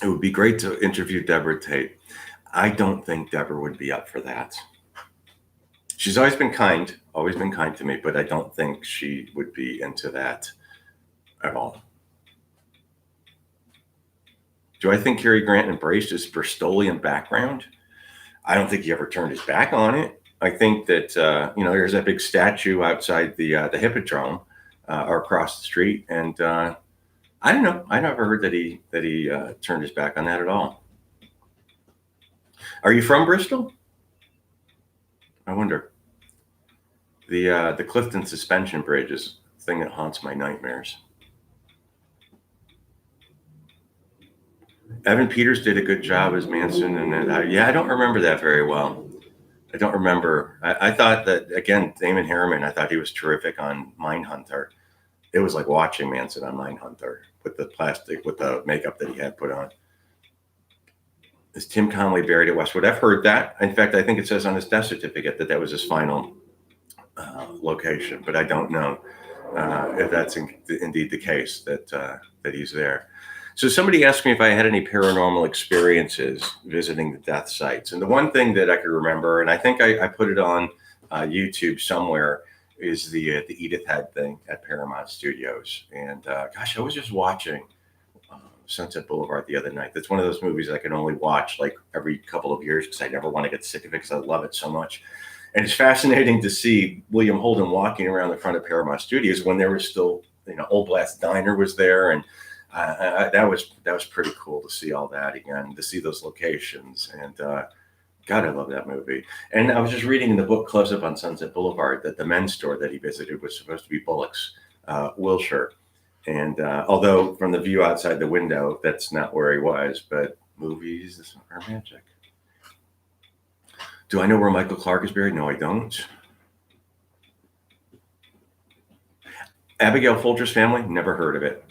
It would be great to interview Deborah Tate. I don't think Deborah would be up for that. She's always been kind to me, but I don't think she would be into that at all. Do I think Cary Grant embraced his Bristolian background? I don't think he ever turned his back on it. I think that, there's that big statue outside the Hippodrome or across the street. And I don't know. I never heard that he turned his back on that at all. Are you from Bristol? I wonder. The Clifton Suspension Bridge is the thing that haunts my nightmares. Evan Peters did a good job as Manson, and I don't remember that very well. I don't remember. I thought that, again, Damon Harriman, I thought he was terrific on Mindhunter. It was like watching Manson on Mindhunter with the makeup that he had put on. Is Tim Connolly buried at Westwood? I've heard that. In fact, I think it says on his death certificate that was his final location, but I don't know if that's indeed the case that he's there. So somebody asked me if I had any paranormal experiences visiting the death sites. And the one thing that I could remember, and I think I put it on YouTube somewhere, is the Edith Head thing at Paramount Studios. And I was just watching Sunset Boulevard the other night. That's one of those movies I can only watch like every couple of years because I never want to get sick of it because I love it so much. And it's fascinating to see William Holden walking around the front of Paramount Studios when there was still, Old Blast Diner was there. And that was pretty cool to see all that again, to see those locations. And God, I love that movie. And I was just reading in the book Close Up on Sunset Boulevard that the men's store that he visited was supposed to be Bullock's, Wilshire. And although from the view outside the window, that's not where he was, but movies are magic. Do I know where Michael Clark is buried? No, I don't. Abigail Folger's family, never heard of it.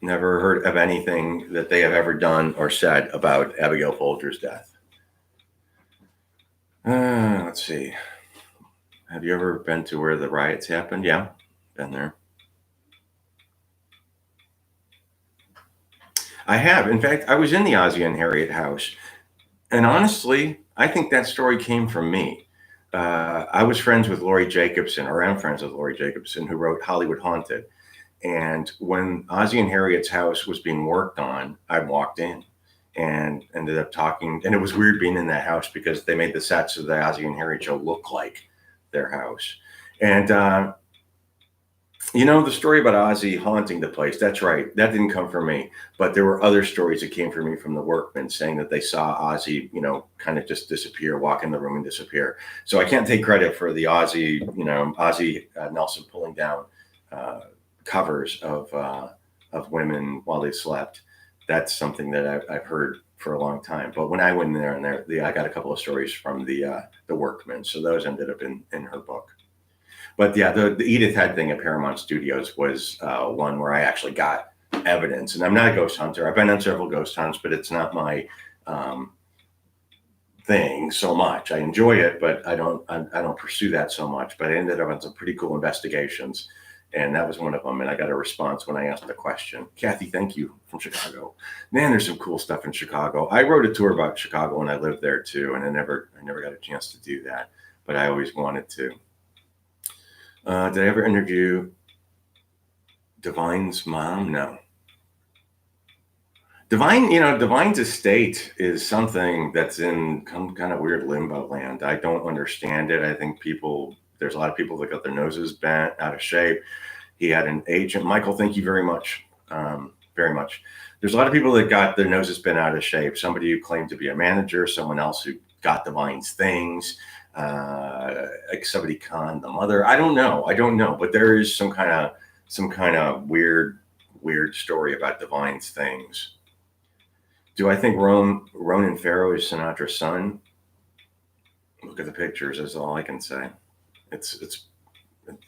Never heard of anything that they have ever done or said about Abigail Folger's death. Let's see. Have you ever been to where the riots happened? Yeah, been there. I have. In fact, I was in the Ozzie and Harriet house. And honestly, I think that story came from me. I was friends with Laurie Jacobson, or am friends with Laurie Jacobson, who wrote Hollywood Haunted. And when Ozzie and Harriet's house was being worked on, I walked in and ended up talking. And it was weird being in that house because they made the sets of the Ozzie and Harriet show look like their house. And the story about Ozzie haunting the place, that's right. That didn't come from me. But there were other stories that came from me from the workmen saying that they saw Ozzie, kind of just disappear, walk in the room and disappear. So I can't take credit for the Ozzie Nelson pulling down covers of women while they slept. That's something that I've heard for a long time. But when I went in there, I got a couple of stories from the workmen. So those ended up in her book. But yeah, the Edith Head thing at Paramount Studios was one where I actually got evidence. And I'm not a ghost hunter. I've been on several ghost hunts, but it's not my thing so much. I enjoy it, but I don't pursue that so much. But I ended up on some pretty cool investigations, and that was one of them. And I got a response when I asked the question. Kathy, thank you, from Chicago. Man, there's some cool stuff in Chicago. I wrote a tour about Chicago when I lived there too, and I never got a chance to do that, but I always wanted to. Did I ever interview Divine's mom? No. Divine's estate is something that's in kind of weird limbo land. I don't understand it. I think there's a lot of people that got their noses bent, out of shape. He had an agent. Michael, thank you very much. Very much. There's a lot of people that got their noses bent, out of shape. Somebody who claimed to be a manager, someone else who got Divine's things. Like somebody conned the mother. I don't know, but there is some kind of weird story about Divine's things. Do I think Ronan Farrow is Sinatra's son? Look at the pictures. That's all I can say. It's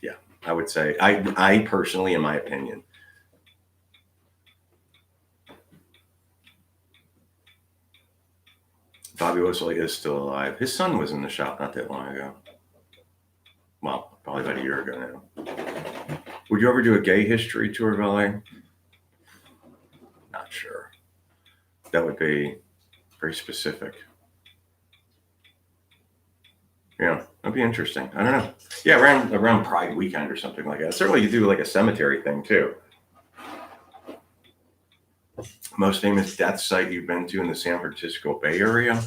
yeah. I would say I personally, in my opinion. Bobby Wesley is still alive. His son was in the shop not that long ago. Well, probably about a year ago now. Would you ever do a gay history tour of LA? Not sure. That would be very specific. Yeah, that'd be interesting. I don't know. Yeah, around Pride weekend or something like that. Certainly you do like a cemetery thing too. Most famous death site you've been to in the San Francisco Bay Area?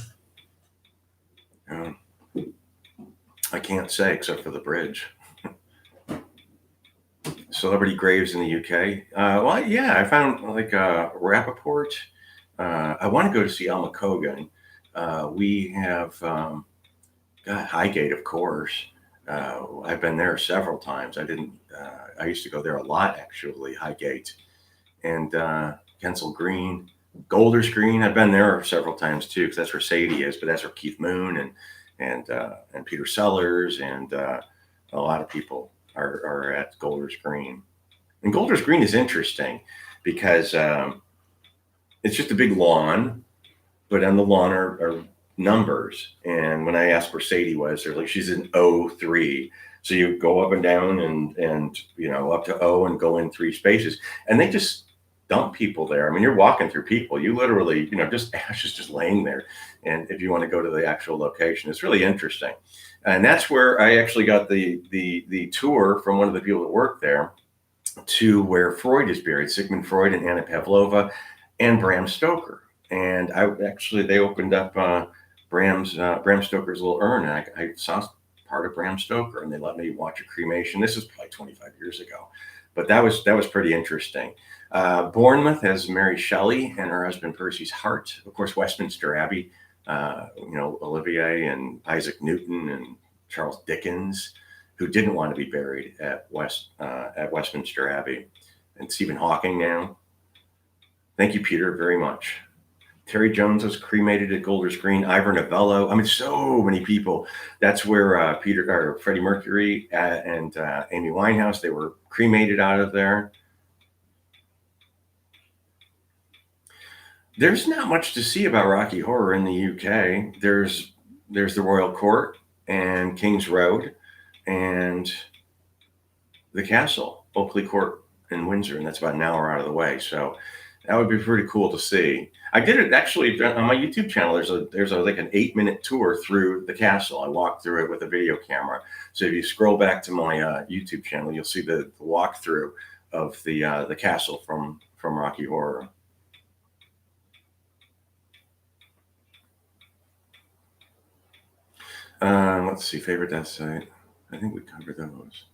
I can't say except for the bridge. Celebrity graves in the UK? Well, yeah, I found like Rappaport. I want to go to see Alma Cogan. We have Highgate, of course. I've been there several times. I used to go there a lot, actually, Highgate. And Kensal Green, Golders Green. I've been there several times too, because that's where Sadie is, but that's where Keith Moon and Peter Sellers and a lot of people are at Golders Green. And Golders Green is interesting because it's just a big lawn, but on the lawn are numbers. And when I asked where Sadie was, they're like, she's in O3. So you go up and down and up to O and go in 3 spaces. And they just dump people there. I mean, you're walking through people. You literally, just ashes just laying there. And if you want to go to the actual location, it's really interesting. And that's where I actually got the tour from one of the people that worked there to where Freud is buried, Sigmund Freud and Anna Pavlova and Bram Stoker. And they opened up Bram Stoker's little urn, and I saw part of Bram Stoker, and they let me watch a cremation. This is probably 25 years ago, but that was pretty interesting. Bournemouth has Mary Shelley and her husband Percy's Hart. Of course, Westminster Abbey Olivier and Isaac Newton and Charles Dickens, who didn't want to be buried at Westminster Abbey, and Stephen Hawking now. Thank you, Peter, very much. Terry Jones was cremated at Golders Green. Ivor Novello. I mean, so many people. That's where Freddie Mercury and Amy Winehouse, they were cremated out of there. There's not much to see about Rocky Horror in the UK. There's the Royal Court and King's Road and the castle, Oakley Court in Windsor, and that's about an hour out of the way. So that would be pretty cool to see. I did it actually on my YouTube channel. There's like an 8-minute tour through the castle. I walked through it with a video camera. So if you scroll back to my YouTube channel, you'll see the walkthrough of the castle from Rocky Horror. Let's see, favorite death site. I think we covered those.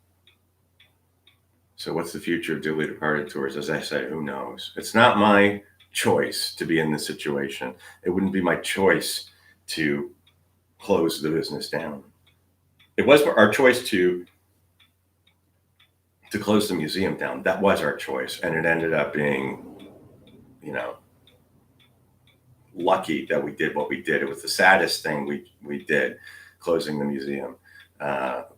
So what's the future of Duly Departed tours? As I say, who knows? It's not my choice to be in this situation. It wouldn't be my choice to close the business down. It was our choice to close the museum down. That was our choice. And it ended up being, lucky that we did what we did. It was the saddest thing we did, closing the museum.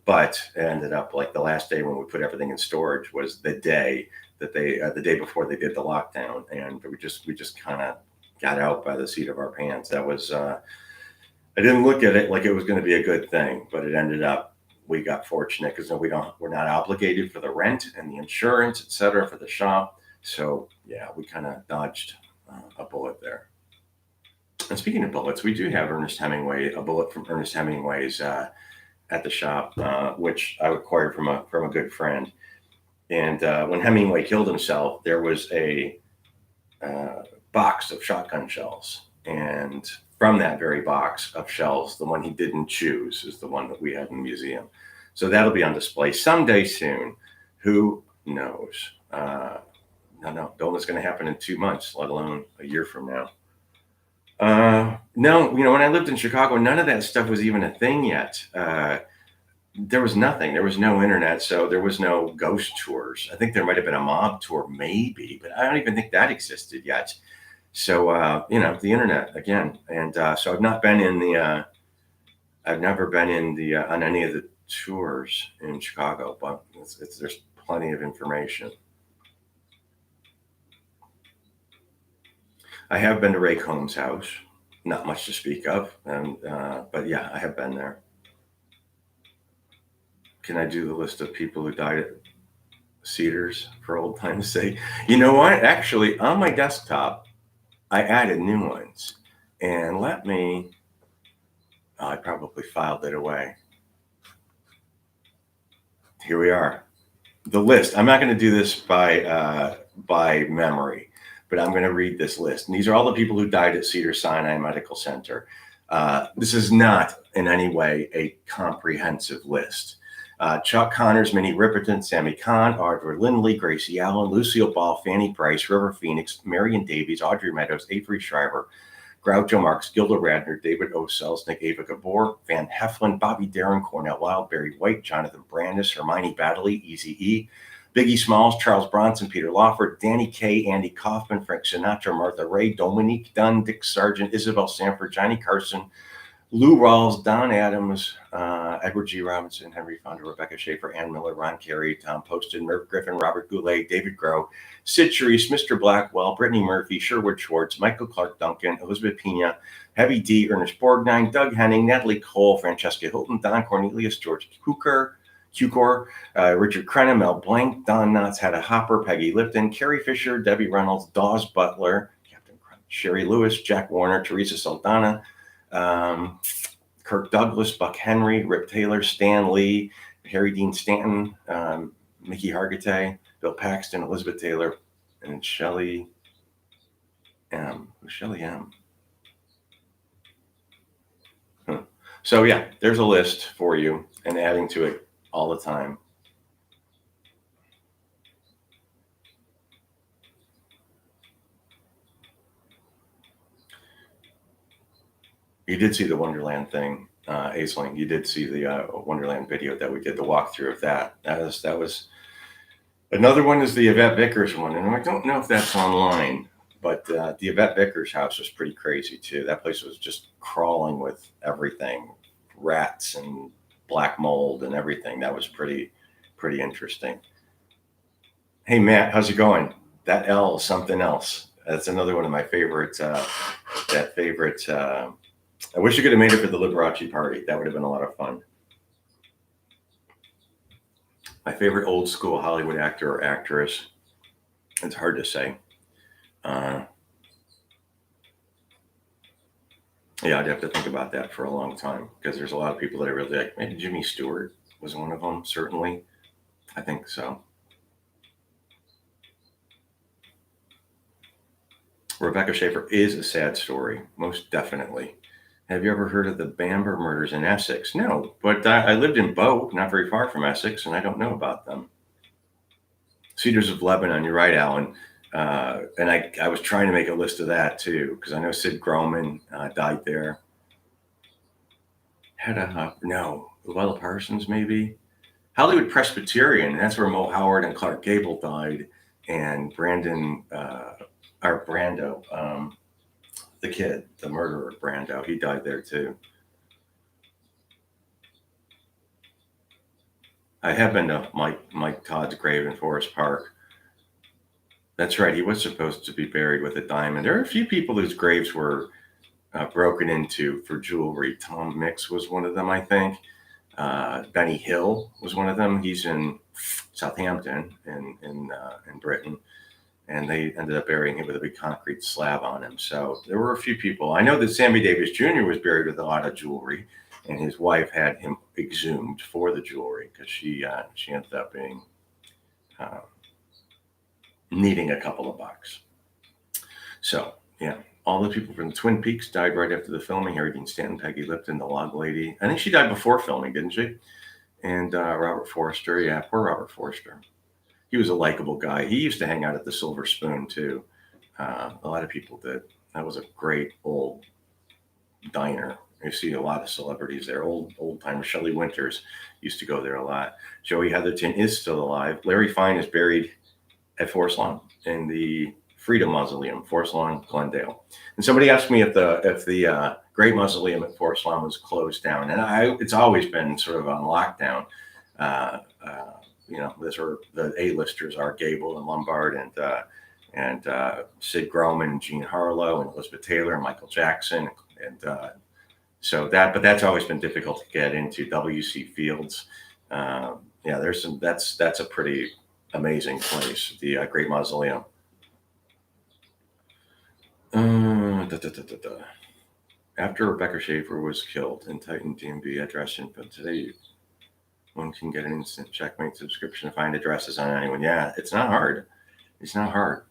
But it ended up like the last day when we put everything in storage was the day that the day before they did the lockdown, and we just kind of got out by the seat of our pants. That was I didn't look at it like it was going to be a good thing, but it ended up we got fortunate because we're not obligated for the rent and the insurance, etc., for the shop. So yeah, we kind of dodged a bullet there. And speaking of bullets, we do have a bullet from Ernest Hemingway's at the shop, which I acquired from a good friend. And when Hemingway killed himself, there was a box of shotgun shells. And from that very box of shells, the one he didn't choose is the one that we have in the museum. So that'll be on display someday soon. Who knows? No, don't know what's going to happen in 2 months, let alone a year from now. No, when I lived in Chicago, none of that stuff was even a thing yet. There was nothing. There was no internet, so there was no ghost tours. I think there might have been a mob tour, maybe, but I don't even think that existed yet. So, the internet again, and so I've not been I've never been on any of the tours in Chicago, but there's plenty of information. I have been to Ray Combs' house. Not much to speak of, but yeah, I have been there. Can I do the list of people who died at Cedars for old time's sake? You know what? Actually, on my desktop, I added new ones. And I probably filed it away. Here we are. The list. I'm not going to do this by memory, but I'm going to read this list. And these are all the people who died at Cedars-Sinai Medical Center. This is not in any way a comprehensive list. Chuck Connors, Minnie Riperton, Sammy Kahn, Audra Lindley, Gracie Allen, Lucille Ball, Fanny Price, River Phoenix, Marion Davies, Audrey Meadows, Avery Shriver, Groucho Marx, Gilda Radner, David O. Selznick, Ava Gabor, Van Heflin, Bobby Darin, Cornell Wild, Barry White, Jonathan Brandis, Hermione Baddeley, Easy E, Biggie Smalls, Charles Bronson, Peter Lawford, Danny Kaye, Andy Kaufman, Frank Sinatra, Martha Ray, Dominique Dunn, Dick Sargent, Isabel Sanford, Johnny Carson, Lou Rawls, Don Adams, Edward G. Robinson, Henry Fonda, Rebecca Schaefer, Ann Miller, Ron Carey, Tom Poston, Merv Griffin, Robert Goulet, David Groh, Sid Charisse, Mr. Blackwell, Brittany Murphy, Sherwood Schwartz, Michael Clark Duncan, Elizabeth Pina, Heavy D, Ernest Borgnine, Doug Henning, Natalie Cole, Francesca Hilton, Don Cornelius, George Cukor, Richard Crenna, Mel Blank, Don Knotts, Hedda Hopper, Peggy Lipton, Carrie Fisher, Debbie Reynolds, Dawes Butler, Captain Crunch, Sherry Lewis, Jack Warner, Teresa Saldana, Kirk Douglas, Buck Henry, Rip Taylor, Stan Lee, Harry Dean Stanton, Mickey Hargitay, Bill Paxton, Elizabeth Taylor, and Shelley M. Shelley M. So yeah, there's a list for you and adding to it all the time. You did see the Wonderland thing, Aisling. You did see the Wonderland video that we did, the walkthrough of that. That was another one is the Yvette Vickers one, and I don't know if that's online, but the Yvette Vickers house was pretty crazy too. That place was just crawling with everything, rats and black mold and everything. That was pretty interesting. Hey Matt, how's it going? That L is something else. That's another one of my favorite. That favorite. I wish you could have made it for the Liberace party. That would have been a lot of fun. My favorite old school Hollywood actor or actress. It's hard to say. Uh, yeah, I'd have to think about that for a long time because there's a lot of people that I really like. Maybe Jimmy Stewart was one of them. Certainly, I think so. Rebecca Schaefer is a sad story, most definitely. Have you ever heard of the Bamber murders in Essex? No, but I lived in Bow, not very far from Essex, and I don't know about them. Cedars of Lebanon, you're right, Alan. And I was trying to make a list of that too, because I know Sid Groman died there. Hedda Hopper, no. Luella Parsons, maybe. Hollywood Presbyterian, that's where Mo Howard and Clark Gable died, and or Brando, the kid, the murderer Brando, he died there too. I have been to Mike Todd's grave in Forest Park. That's right. He was supposed to be buried with a diamond. There are a few people whose graves were broken into for jewelry. Tom Mix was one of them, I think. Benny Hill was one of them. He's in Southampton in Britain, and they ended up burying him with a big concrete slab on him. So there were a few people. I know that Sammy Davis Jr. was buried with a lot of jewelry, and his wife had him exhumed for the jewelry because she ended up being uh, needing a couple of bucks. So yeah, all the people from Twin Peaks died right after the filming. Harry Dean Stanton, Peggy Lipton, the Log Lady. I think she died before filming, didn't she? And Robert Forster. Yeah, poor Robert Forster. He was a likable guy. He used to hang out at the Silver Spoon too. A lot of people did. That was a great old diner. You see a lot of celebrities there. Old timer Shelley Winters used to go there a lot. Joey Heatherton is still alive. Larry Fine is buried at Forest Lawn in the Freedom Mausoleum, Forest Lawn, Glendale. And somebody asked me if the Great Mausoleum at Forest Lawn was closed down, and it's always been sort of on lockdown. Uh, uh, those are the A-listers are Gable and Lombard and Sid Groman and Jean Harlow and Elizabeth Taylor and Michael Jackson and but that's always been difficult to get into. W.C. Fields, yeah, there's some. That's a pretty amazing place, the Great Mausoleum. Da, da, da, da, da. After Rebecca Schaefer was killed in Titan DMV address info today, one can get an instant checkmate subscription to find addresses on anyone. Yeah, it's not hard. It's not hard.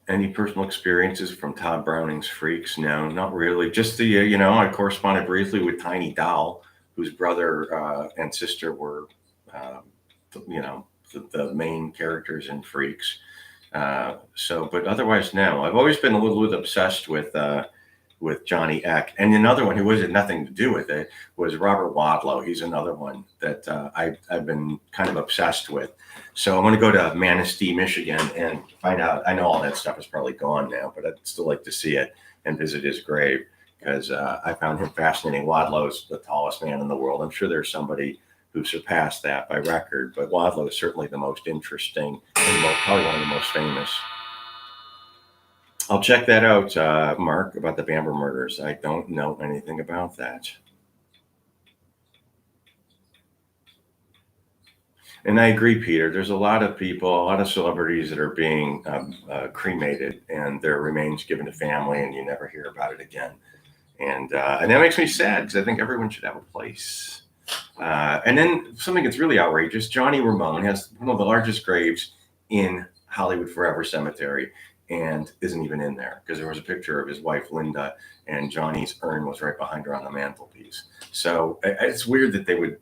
Any personal experiences from Todd Browning's Freaks? No, not really. Just I corresponded briefly with Tiny Doll, whose brother and sister were, uh, the main characters in Freaks. But otherwise, no. I've always been a little bit obsessed with Johnny Eck. And another one who had nothing to do with it was Robert Wadlow. He's another one that I've been kind of obsessed with. So I'm going to go to Manistee, Michigan and find out. I know all that stuff is probably gone now, but I'd still like to see it and visit his grave because I found him fascinating. Wadlow's the tallest man in the world. I'm sure there's somebody who surpassed that by record, but Wadlow is certainly the most interesting and probably one of the most famous. I'll check that out, Mark, about the Bamber murders. I don't know anything about that. And I agree, Peter. There's a lot of people, a lot of celebrities that are being cremated and their remains given to family, and you never hear about it again. And that makes me sad because I think everyone should have a place. And then something that's really outrageous, Johnny Ramone has one of the largest graves in Hollywood Forever Cemetery and isn't even in there because there was a picture of his wife, Linda, and Johnny's urn was right behind her on the mantelpiece. So it's weird that they would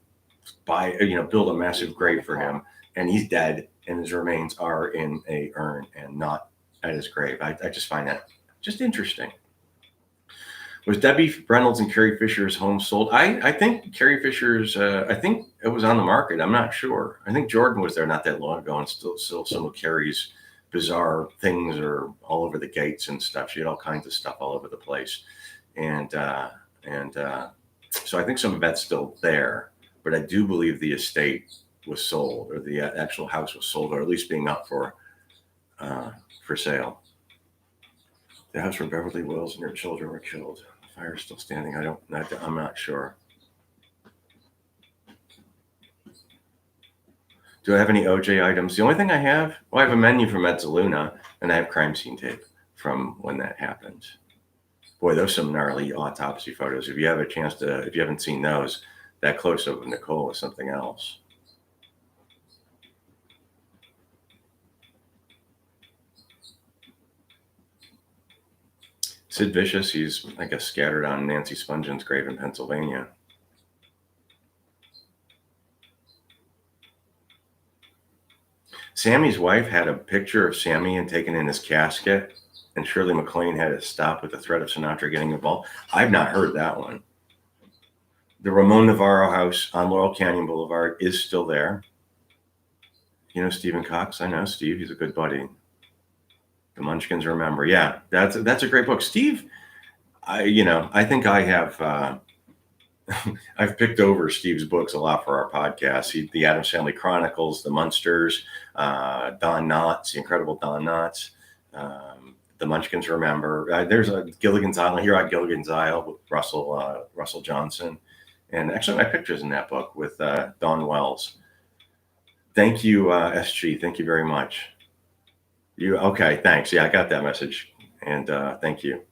build a massive grave for him and he's dead, and his remains are in a urn and not at his grave. I just find that just interesting. Was Debbie Reynolds and Carrie Fisher's home sold? I think Carrie Fisher's, I think it was on the market. I'm not sure. I think Jordan was there not that long ago, and still some of Carrie's bizarre things are all over the gates and stuff. She had all kinds of stuff all over the place. And so I think some of that's still there, but I do believe the estate was sold, or the actual house was sold, or at least being up for sale. The house where Beverly Wills and her children were killed. The fire is still standing. I'm not sure. Do I have any OJ items? The only thing I have, well, I have a menu from Mezzaluna, and I have crime scene tape from when that happened. Boy, those are some gnarly autopsy photos. If you have a chance to, if you haven't seen those, that close-up of Nicole is something else. Sid Vicious, he's, I guess, scattered on Nancy Spongeon's grave in Pennsylvania. Sammy's wife had a picture of Sammy and taken in his casket, and Shirley MacLaine had it stopped with the threat of Sinatra getting involved. I've not heard that one. The Ramon Navarro house on Laurel Canyon Boulevard is still there. You know Stephen Cox? I know Steve. He's a good buddy. The Munchkins Remember. Yeah, that's a great book. Steve, I think I have I've picked over Steve's books a lot for our podcast. The Addams Family Chronicles, The Munsters, Don Knotts, The Incredible Don Knotts, The Munchkins Remember. There's a Gilligan's Island, Here on Gilligan's Isle with Russell Johnson. And actually my picture's in that book with Dawn Wells. Thank you, SG. Thank you very much. Okay, thanks. Yeah, I got that message. And thank you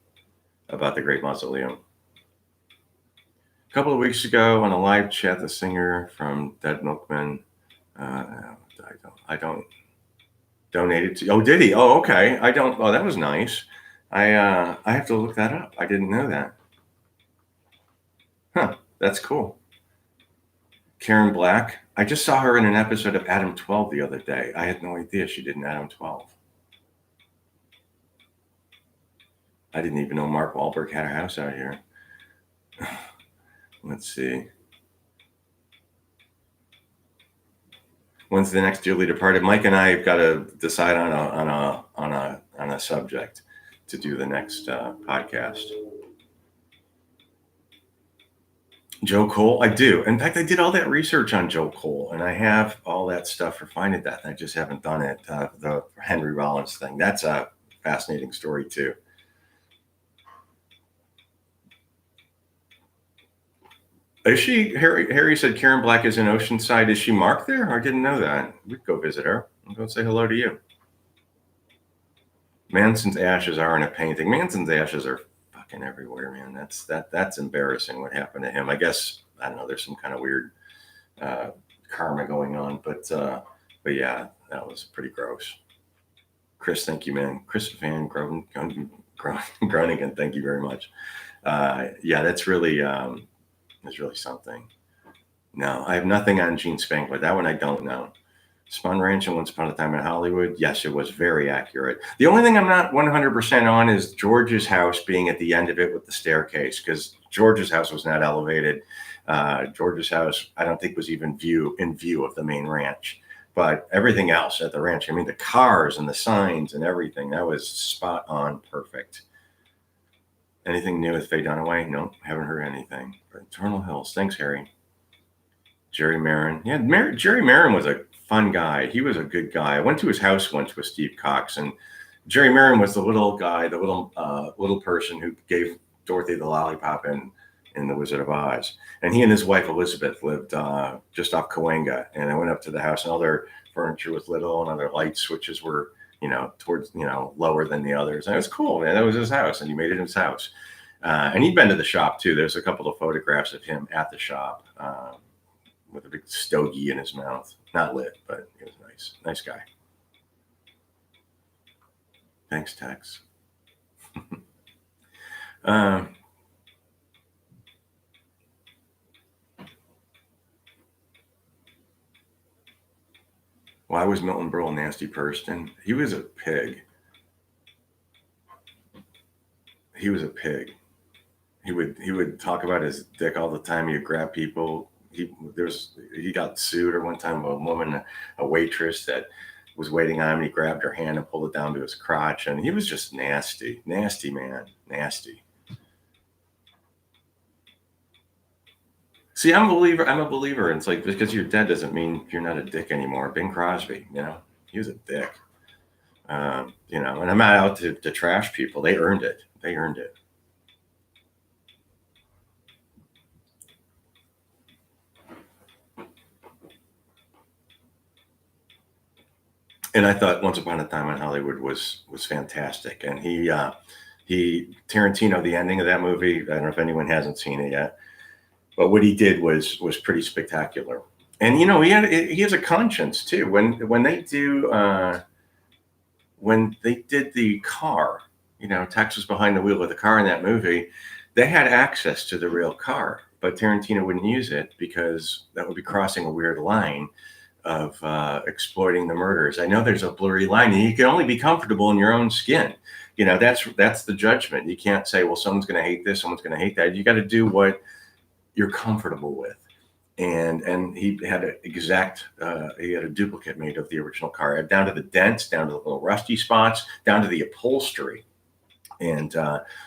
about the Great Mausoleum. A couple of weeks ago on a live chat, the singer from Dead Milkmen, I don't donate it to. Oh, did he? Oh, okay. I don't. Oh, that was nice. I have to look that up. I didn't know that. Huh. That's cool. Karen Black. I just saw her in an episode of Adam 12 the other day. I had no idea she did an Adam 12. I didn't even know Mark Wahlberg had a house out here. Let's see. When's the next dearly departed? Mike and I have got to decide on a subject to do the next podcast. Joe Cole, I do. In fact, I did all that research on Joe Cole, and I have all that stuff for Finding Death. I just haven't done it. The Henry Rollins thing. That's a fascinating story too. Is she, Harry said Karen Black is in Oceanside. Is she marked there? I didn't know that. We'd go visit her. I'll go say hello to you. Manson's ashes are in a painting. Manson's ashes are fucking everywhere, man. That's embarrassing what happened to him. I guess, I don't know, there's some kind of weird karma going on, but yeah, that was pretty gross. Chris, thank you, man. Chris Van Groningen, thank you very much. Yeah, that's really something. No, I have nothing on Gene Spankler. That one I don't know. Spun Ranch and Once Upon a Time in Hollywood. Yes, it was very accurate. The only thing I'm not 100% on is George's house being at the end of it with the staircase, because George's house was not elevated. George's house, I don't think, was even in view of the main ranch. But everything else at the ranch, I mean, the cars and the signs and everything, that was spot on perfect. Anything new with Faye Dunaway? No, haven't heard anything. Eternal Hills. Thanks, Harry. Jerry Marin. Yeah, Jerry Marin was a fun guy. He was a good guy. I went to his house once with Steve Cox, and Jerry Marin was the little guy, the little person who gave Dorothy the lollipop in The Wizard of Oz. And he and his wife Elizabeth lived just off Cahuenga. And I went up to the house, and all their furniture was little, and all their light switches were, towards, lower than the others. And it was cool, man. That was his house, and he made it his house. And he'd been to the shop too. There's a couple of photographs of him at the shop with a big stogie in his mouth. Not lit, but it was nice. Nice guy. Thanks, Tex. Why was Milton Berle a nasty person? He was a pig. He was a pig. He would talk about his dick all the time. He'd grab people. He got sued or one time a woman, a waitress that was waiting on him. He grabbed her hand and pulled it down to his crotch, and he was just nasty, nasty man, nasty. See, I'm a believer. I'm a believer. And it's like, because you're dead doesn't mean you're not a dick anymore. Bing Crosby, he was a dick. And I'm not out to trash people. They earned it. They earned it. And I thought Once Upon a Time in Hollywood was fantastic. And he Tarantino, the ending of that movie, I don't know if anyone hasn't seen it yet, but what he did was pretty spectacular. And he has a conscience too. When they did the car, Tex was behind the wheel of the car in that movie, they had access to the real car, but Tarantino wouldn't use it because that would be crossing a weird line of exploiting the murders. I know there's a blurry line, and you can only be comfortable in your own skin. That's the judgment. You can't say, well, someone's going to hate this, someone's going to hate that. You got to do what you're comfortable with. And he had a duplicate made of the original car, down to the dents, down to the little rusty spots, down to the upholstery. And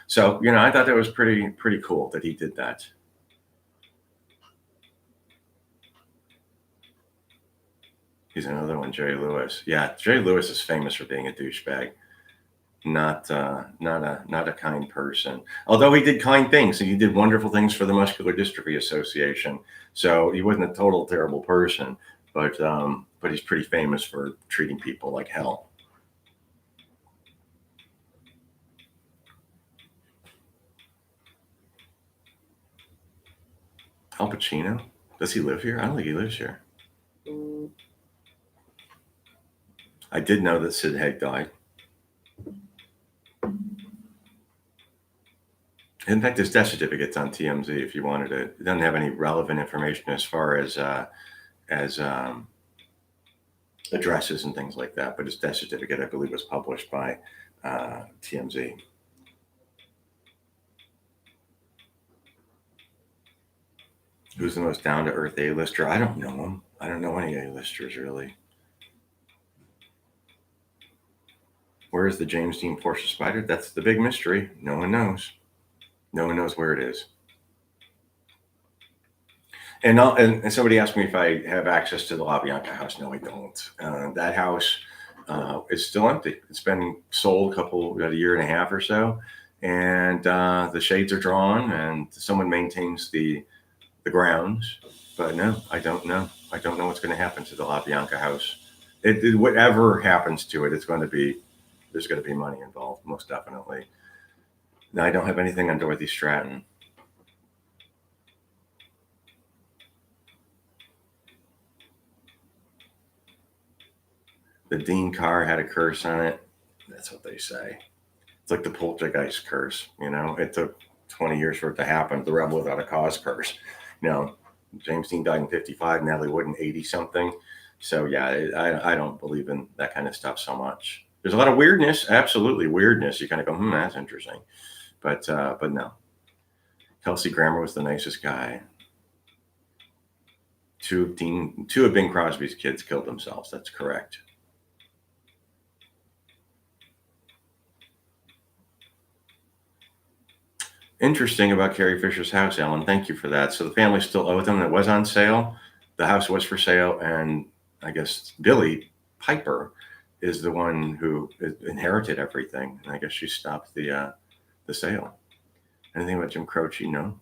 so I thought that was pretty cool that he did that. He's another one, Jerry Lewis. Yeah, Jerry Lewis is famous for being a douchebag. Not a kind person. Although he did kind things, and he did wonderful things for the Muscular Dystrophy Association. So he wasn't a total terrible person, but he's pretty famous for treating people like hell. Al Pacino? Does he live here? I don't think he lives here. I did know that Sid Haig died. In fact, his death certificate's on TMZ if you wanted it. It doesn't have any relevant information as far as addresses and things like that, but his death certificate, I believe, was published by TMZ. Who's the most down-to-earth A-lister? I don't know him. I don't know any A-listers, really. Where is the James Dean Porsche Spider? That's the big mystery. No one knows. No one knows where it is. And somebody asked me if I have access to the La Bianca house. No, I don't. That house is still empty. It's been sold about a year and a half or so, and the shades are drawn, and someone maintains the grounds. But no, I don't know. I don't know what's going to happen to the La Bianca house. Whatever happens to it, there's going to be money involved, most definitely. No, I don't have anything on Dorothy Stratton. The Dean car had a curse on it. That's what they say. It's like the poltergeist curse. It took 20 years for it to happen. The rebel without a cause curse. James Dean died in 55, Natalie Wood in 80 something. So yeah, I don't believe in that kind of stuff so much. There's a lot of weirdness, absolutely weirdness. You kind of go, that's interesting. But no. Kelsey Grammer was the nicest guy. Two of Bing Crosby's kids killed themselves. That's correct. Interesting about Carrie Fisher's house, Alan. Thank you for that. So the family still owed them. It was on sale. The house was for sale, and I guess Billy Piper is the one who inherited everything. And I guess she stopped the sale. Anything about Jim Croce? No.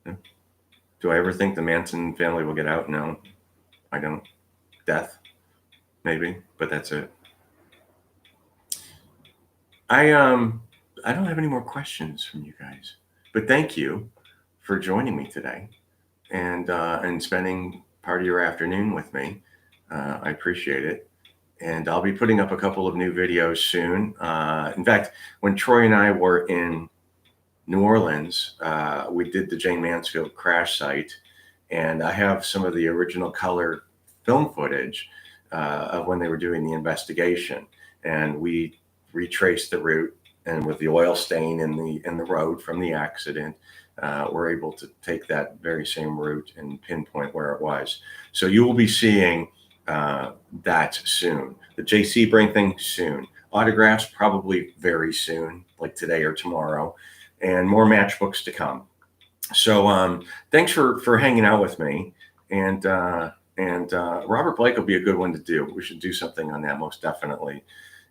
Do I ever think the Manson family will get out? No, I don't. Death, maybe, but that's it. I don't have any more questions from you guys, but thank you for joining me today and spending part of your afternoon with me. I appreciate it. And I'll be putting up a couple of new videos soon. In fact, when Troy and I were in New Orleans, we did the Jane Mansfield crash site, and I have some of the original color film footage of when they were doing the investigation, and we retraced the route. And with the oil stain in the road from the accident, we're able to take that very same route and pinpoint where it was. So you will be seeing that soon. The Sebring thing soon. Autographs probably very soon, like today or tomorrow, and more matchbooks to come. So thanks for hanging out with me, and Robert Blake will be a good one to do. We should do something on that most definitely.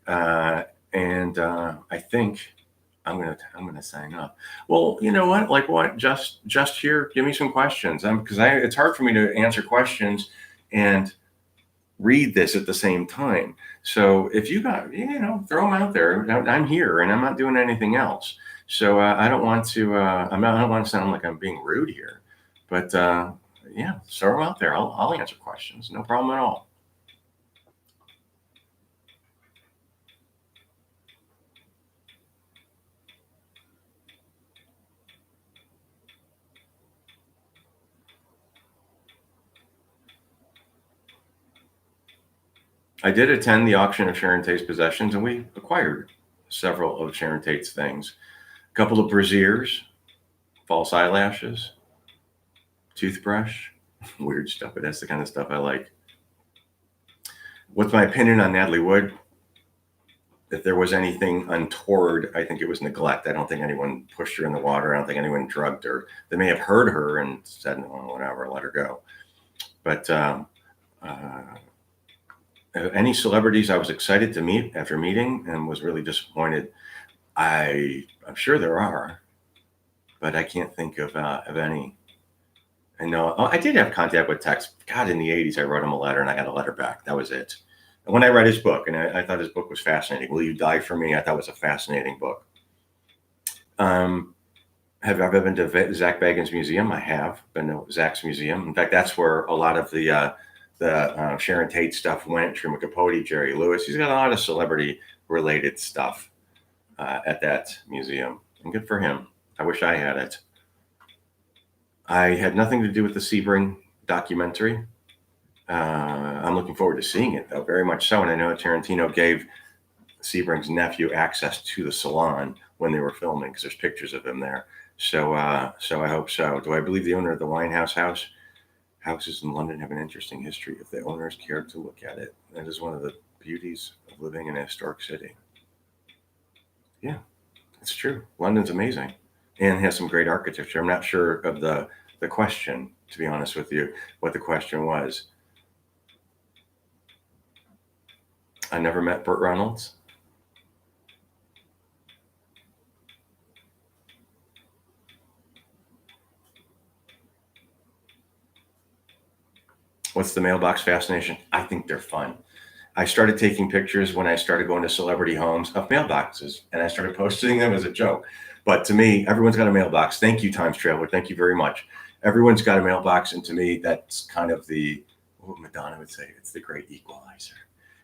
I think I'm gonna sign up. Well, you know what? Like what? Just here, give me some questions. Because it's hard for me to answer questions and read this at the same time. So if you got, throw them out there. I'm here and I'm not doing anything else. So I don't want to. I don't want to sound like I'm being rude here, but yeah, throw them out there. I'll answer questions. No problem at all. I did attend the auction of Sharon Tate's possessions, and we acquired several of Sharon Tate's things. A couple of brassieres, false eyelashes, toothbrush, weird stuff, but that's the kind of stuff I like. What's my opinion on Natalie Wood? If there was anything untoward, I think it was neglect. I don't think anyone pushed her in the water. I don't think anyone drugged her. They may have heard her and said, "No, whatever, let her go." But any celebrities I was excited to meet after meeting and was really disappointed? I'm sure there are, but I can't think of any. I know I did have contact with Tex. God, in the 80s, I wrote him a letter and I got a letter back. That was it. And when I read his book, and I thought his book was fascinating. Will You Die for Me? I thought it was a fascinating book. Have I ever been to Zach Bagans' museum? I have been to Zach's museum. In fact, that's where a lot of the Sharon Tate stuff went. Truman Capote, Jerry Lewis. He's got a lot of celebrity-related stuff at that museum, and good for him. I wish I had it. I had nothing to do with the Sebring documentary. I'm looking forward to seeing it, though, very much so. And I know Tarantino gave Sebring's nephew access to the salon when they were filming, because there's pictures of him there. So I hope so. Do I believe the owner of the Winehouse house? Houses in London have an interesting history if the owners cared to look at it. That is one of the beauties of living in a historic city. Yeah, it's true. London's amazing and has some great architecture. I'm not sure of the question, to be honest with you, what the question was. I never met Burt Reynolds. What's the mailbox fascination? I think they're fun. I started taking pictures when I started going to celebrity homes of mailboxes, and I started posting them as a joke. But to me, everyone's got a mailbox. Thank you, Times Traveler. Thank you very much. Everyone's got a mailbox, and to me, that's kind of what Madonna would say, it's the great equalizer.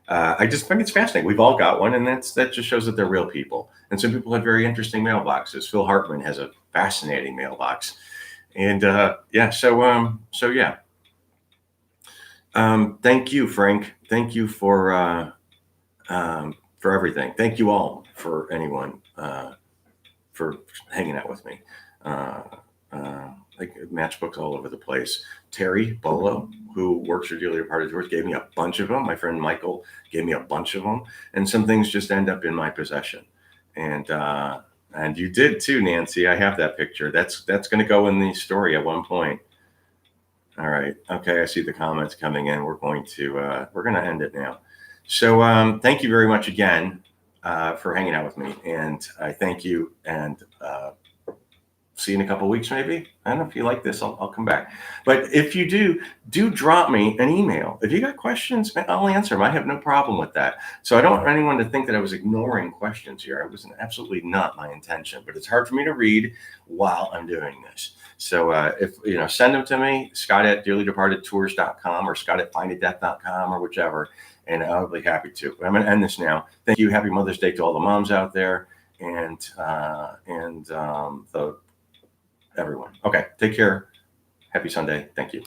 I just think it's fascinating. We've all got one, and that just shows that they're real people. And some people have very interesting mailboxes. Phil Hartman has a fascinating mailbox, and yeah. So yeah. Thank you, Frank. Thank you for everything. Thank you all, for anyone, for hanging out with me. Like matchbooks all over the place. Terry Bolo, who works for Julia Party Tours, gave me a bunch of them. My friend Michael gave me a bunch of them, and some things just end up in my possession. And you did too, Nancy. I have that picture. That's going to go in the story at one point. All right. Okay. I see the comments coming in. We're going to end it now. So thank you very much again for hanging out with me, and I thank you, and see you in a couple of weeks, maybe. I don't know if you like this. I'll come back. But if you do drop me an email. If you got questions, I'll answer them. I have no problem with that. So I don't want anyone to think that I was ignoring questions here. It was absolutely not my intention. But it's hard for me to read while I'm doing this. So if send them to me, scott@dearlydepartedtours.com or scott@findaddeath.com or whichever, and I'll be happy to. But I'm going to end this now. Thank you. Happy Mother's Day to all the moms out there, and everyone. Okay, take care. Happy Sunday. Thank you.